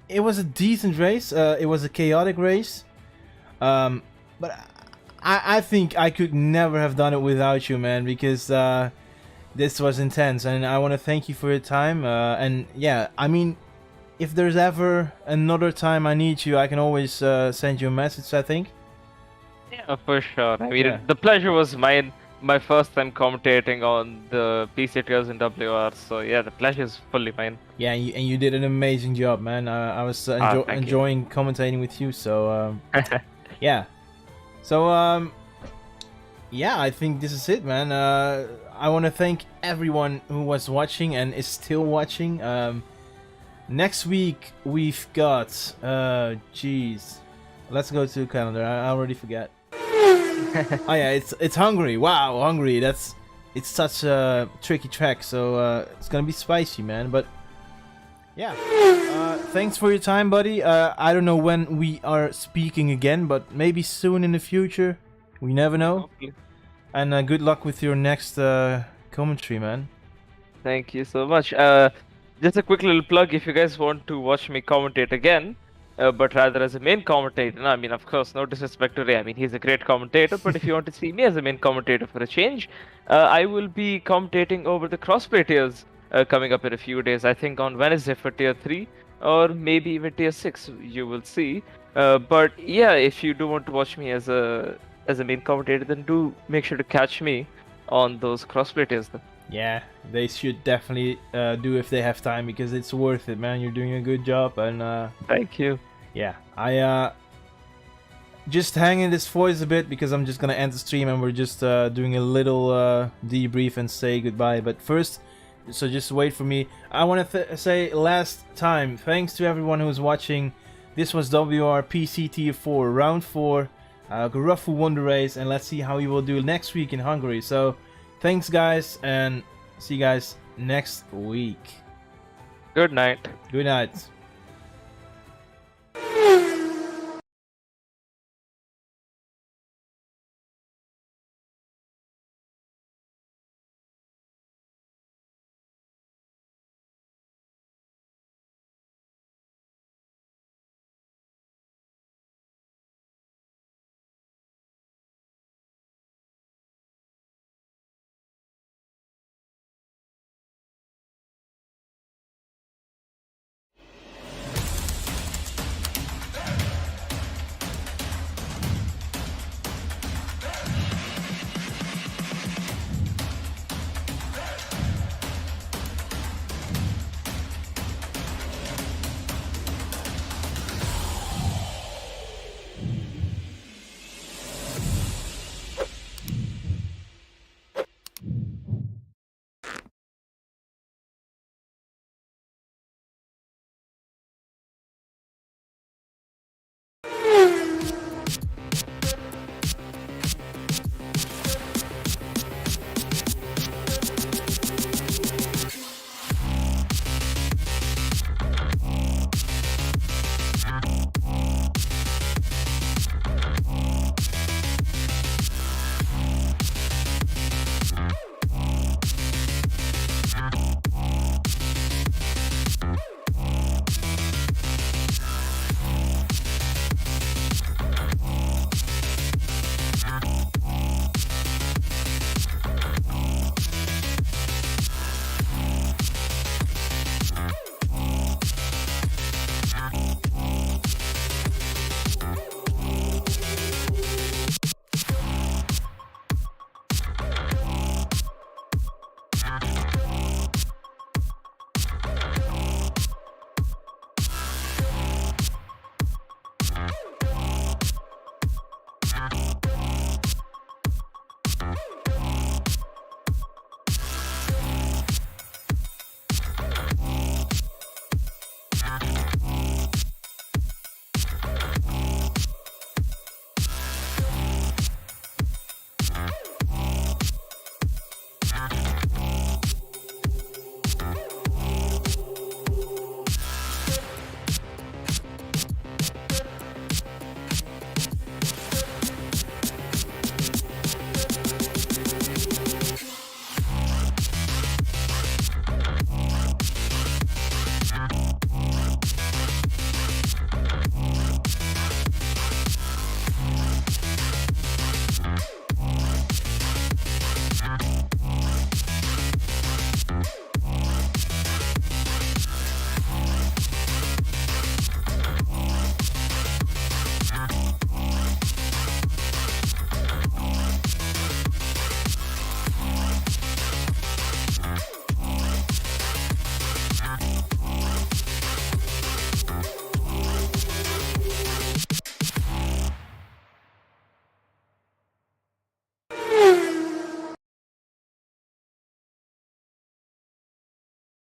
it was a decent race. It was a chaotic race. But I think I could never have done it without you, man, because this was intense, and I want to thank you for your time. And yeah, I mean, if there's ever another time I need you, I can always send you a message, I think. Yeah, for sure. I mean, Yeah. the pleasure was mine. My first time commentating on the PCTers in WR, so yeah, the pleasure is fully mine. Yeah, and you did an amazing job, man. I was Thank you. enjoying commentating with you, so yeah. So yeah, I think this is it, man. I want to thank everyone who was watching and is still watching. Next week we've got jeez, let's go to the calendar. I already forget. Oh yeah, it's Hungary. Wow, Hungary. It's such a tricky track, so it's gonna be spicy, man. But yeah, thanks for your time, buddy. I don't know when we are speaking again, but maybe soon in the future. We never know. Hopefully. And good luck with your next commentary, man. Thank you so much. Just a quick little plug if you guys want to watch me commentate again, but rather as a main commentator. No, I mean, of course, no disrespect to Ray. I mean, he's a great commentator, but if you want to see me as a main commentator for a change, I will be commentating over the crossplay tiers coming up in a few days. I think on Wednesday for tier 3, or maybe even tier 6, you will see. But yeah, if you do want to watch me as a main commentator, then do make sure to catch me on those crossplay tiers then. Yeah, they should definitely do if they have time, because it's worth it, man. You're doing a good job, and Thank you. yeah, I just hanging this voice a bit because I'm just gonna end the stream and we're just doing a little debrief and say goodbye. But first, so just wait for me. I want to say last time, thanks to everyone who's watching. This was WR PCT 4 round 4. Garafu won the race, and let's see how he will do next week in Hungary. So thanks, guys, and see you guys next week. Good night. Good night.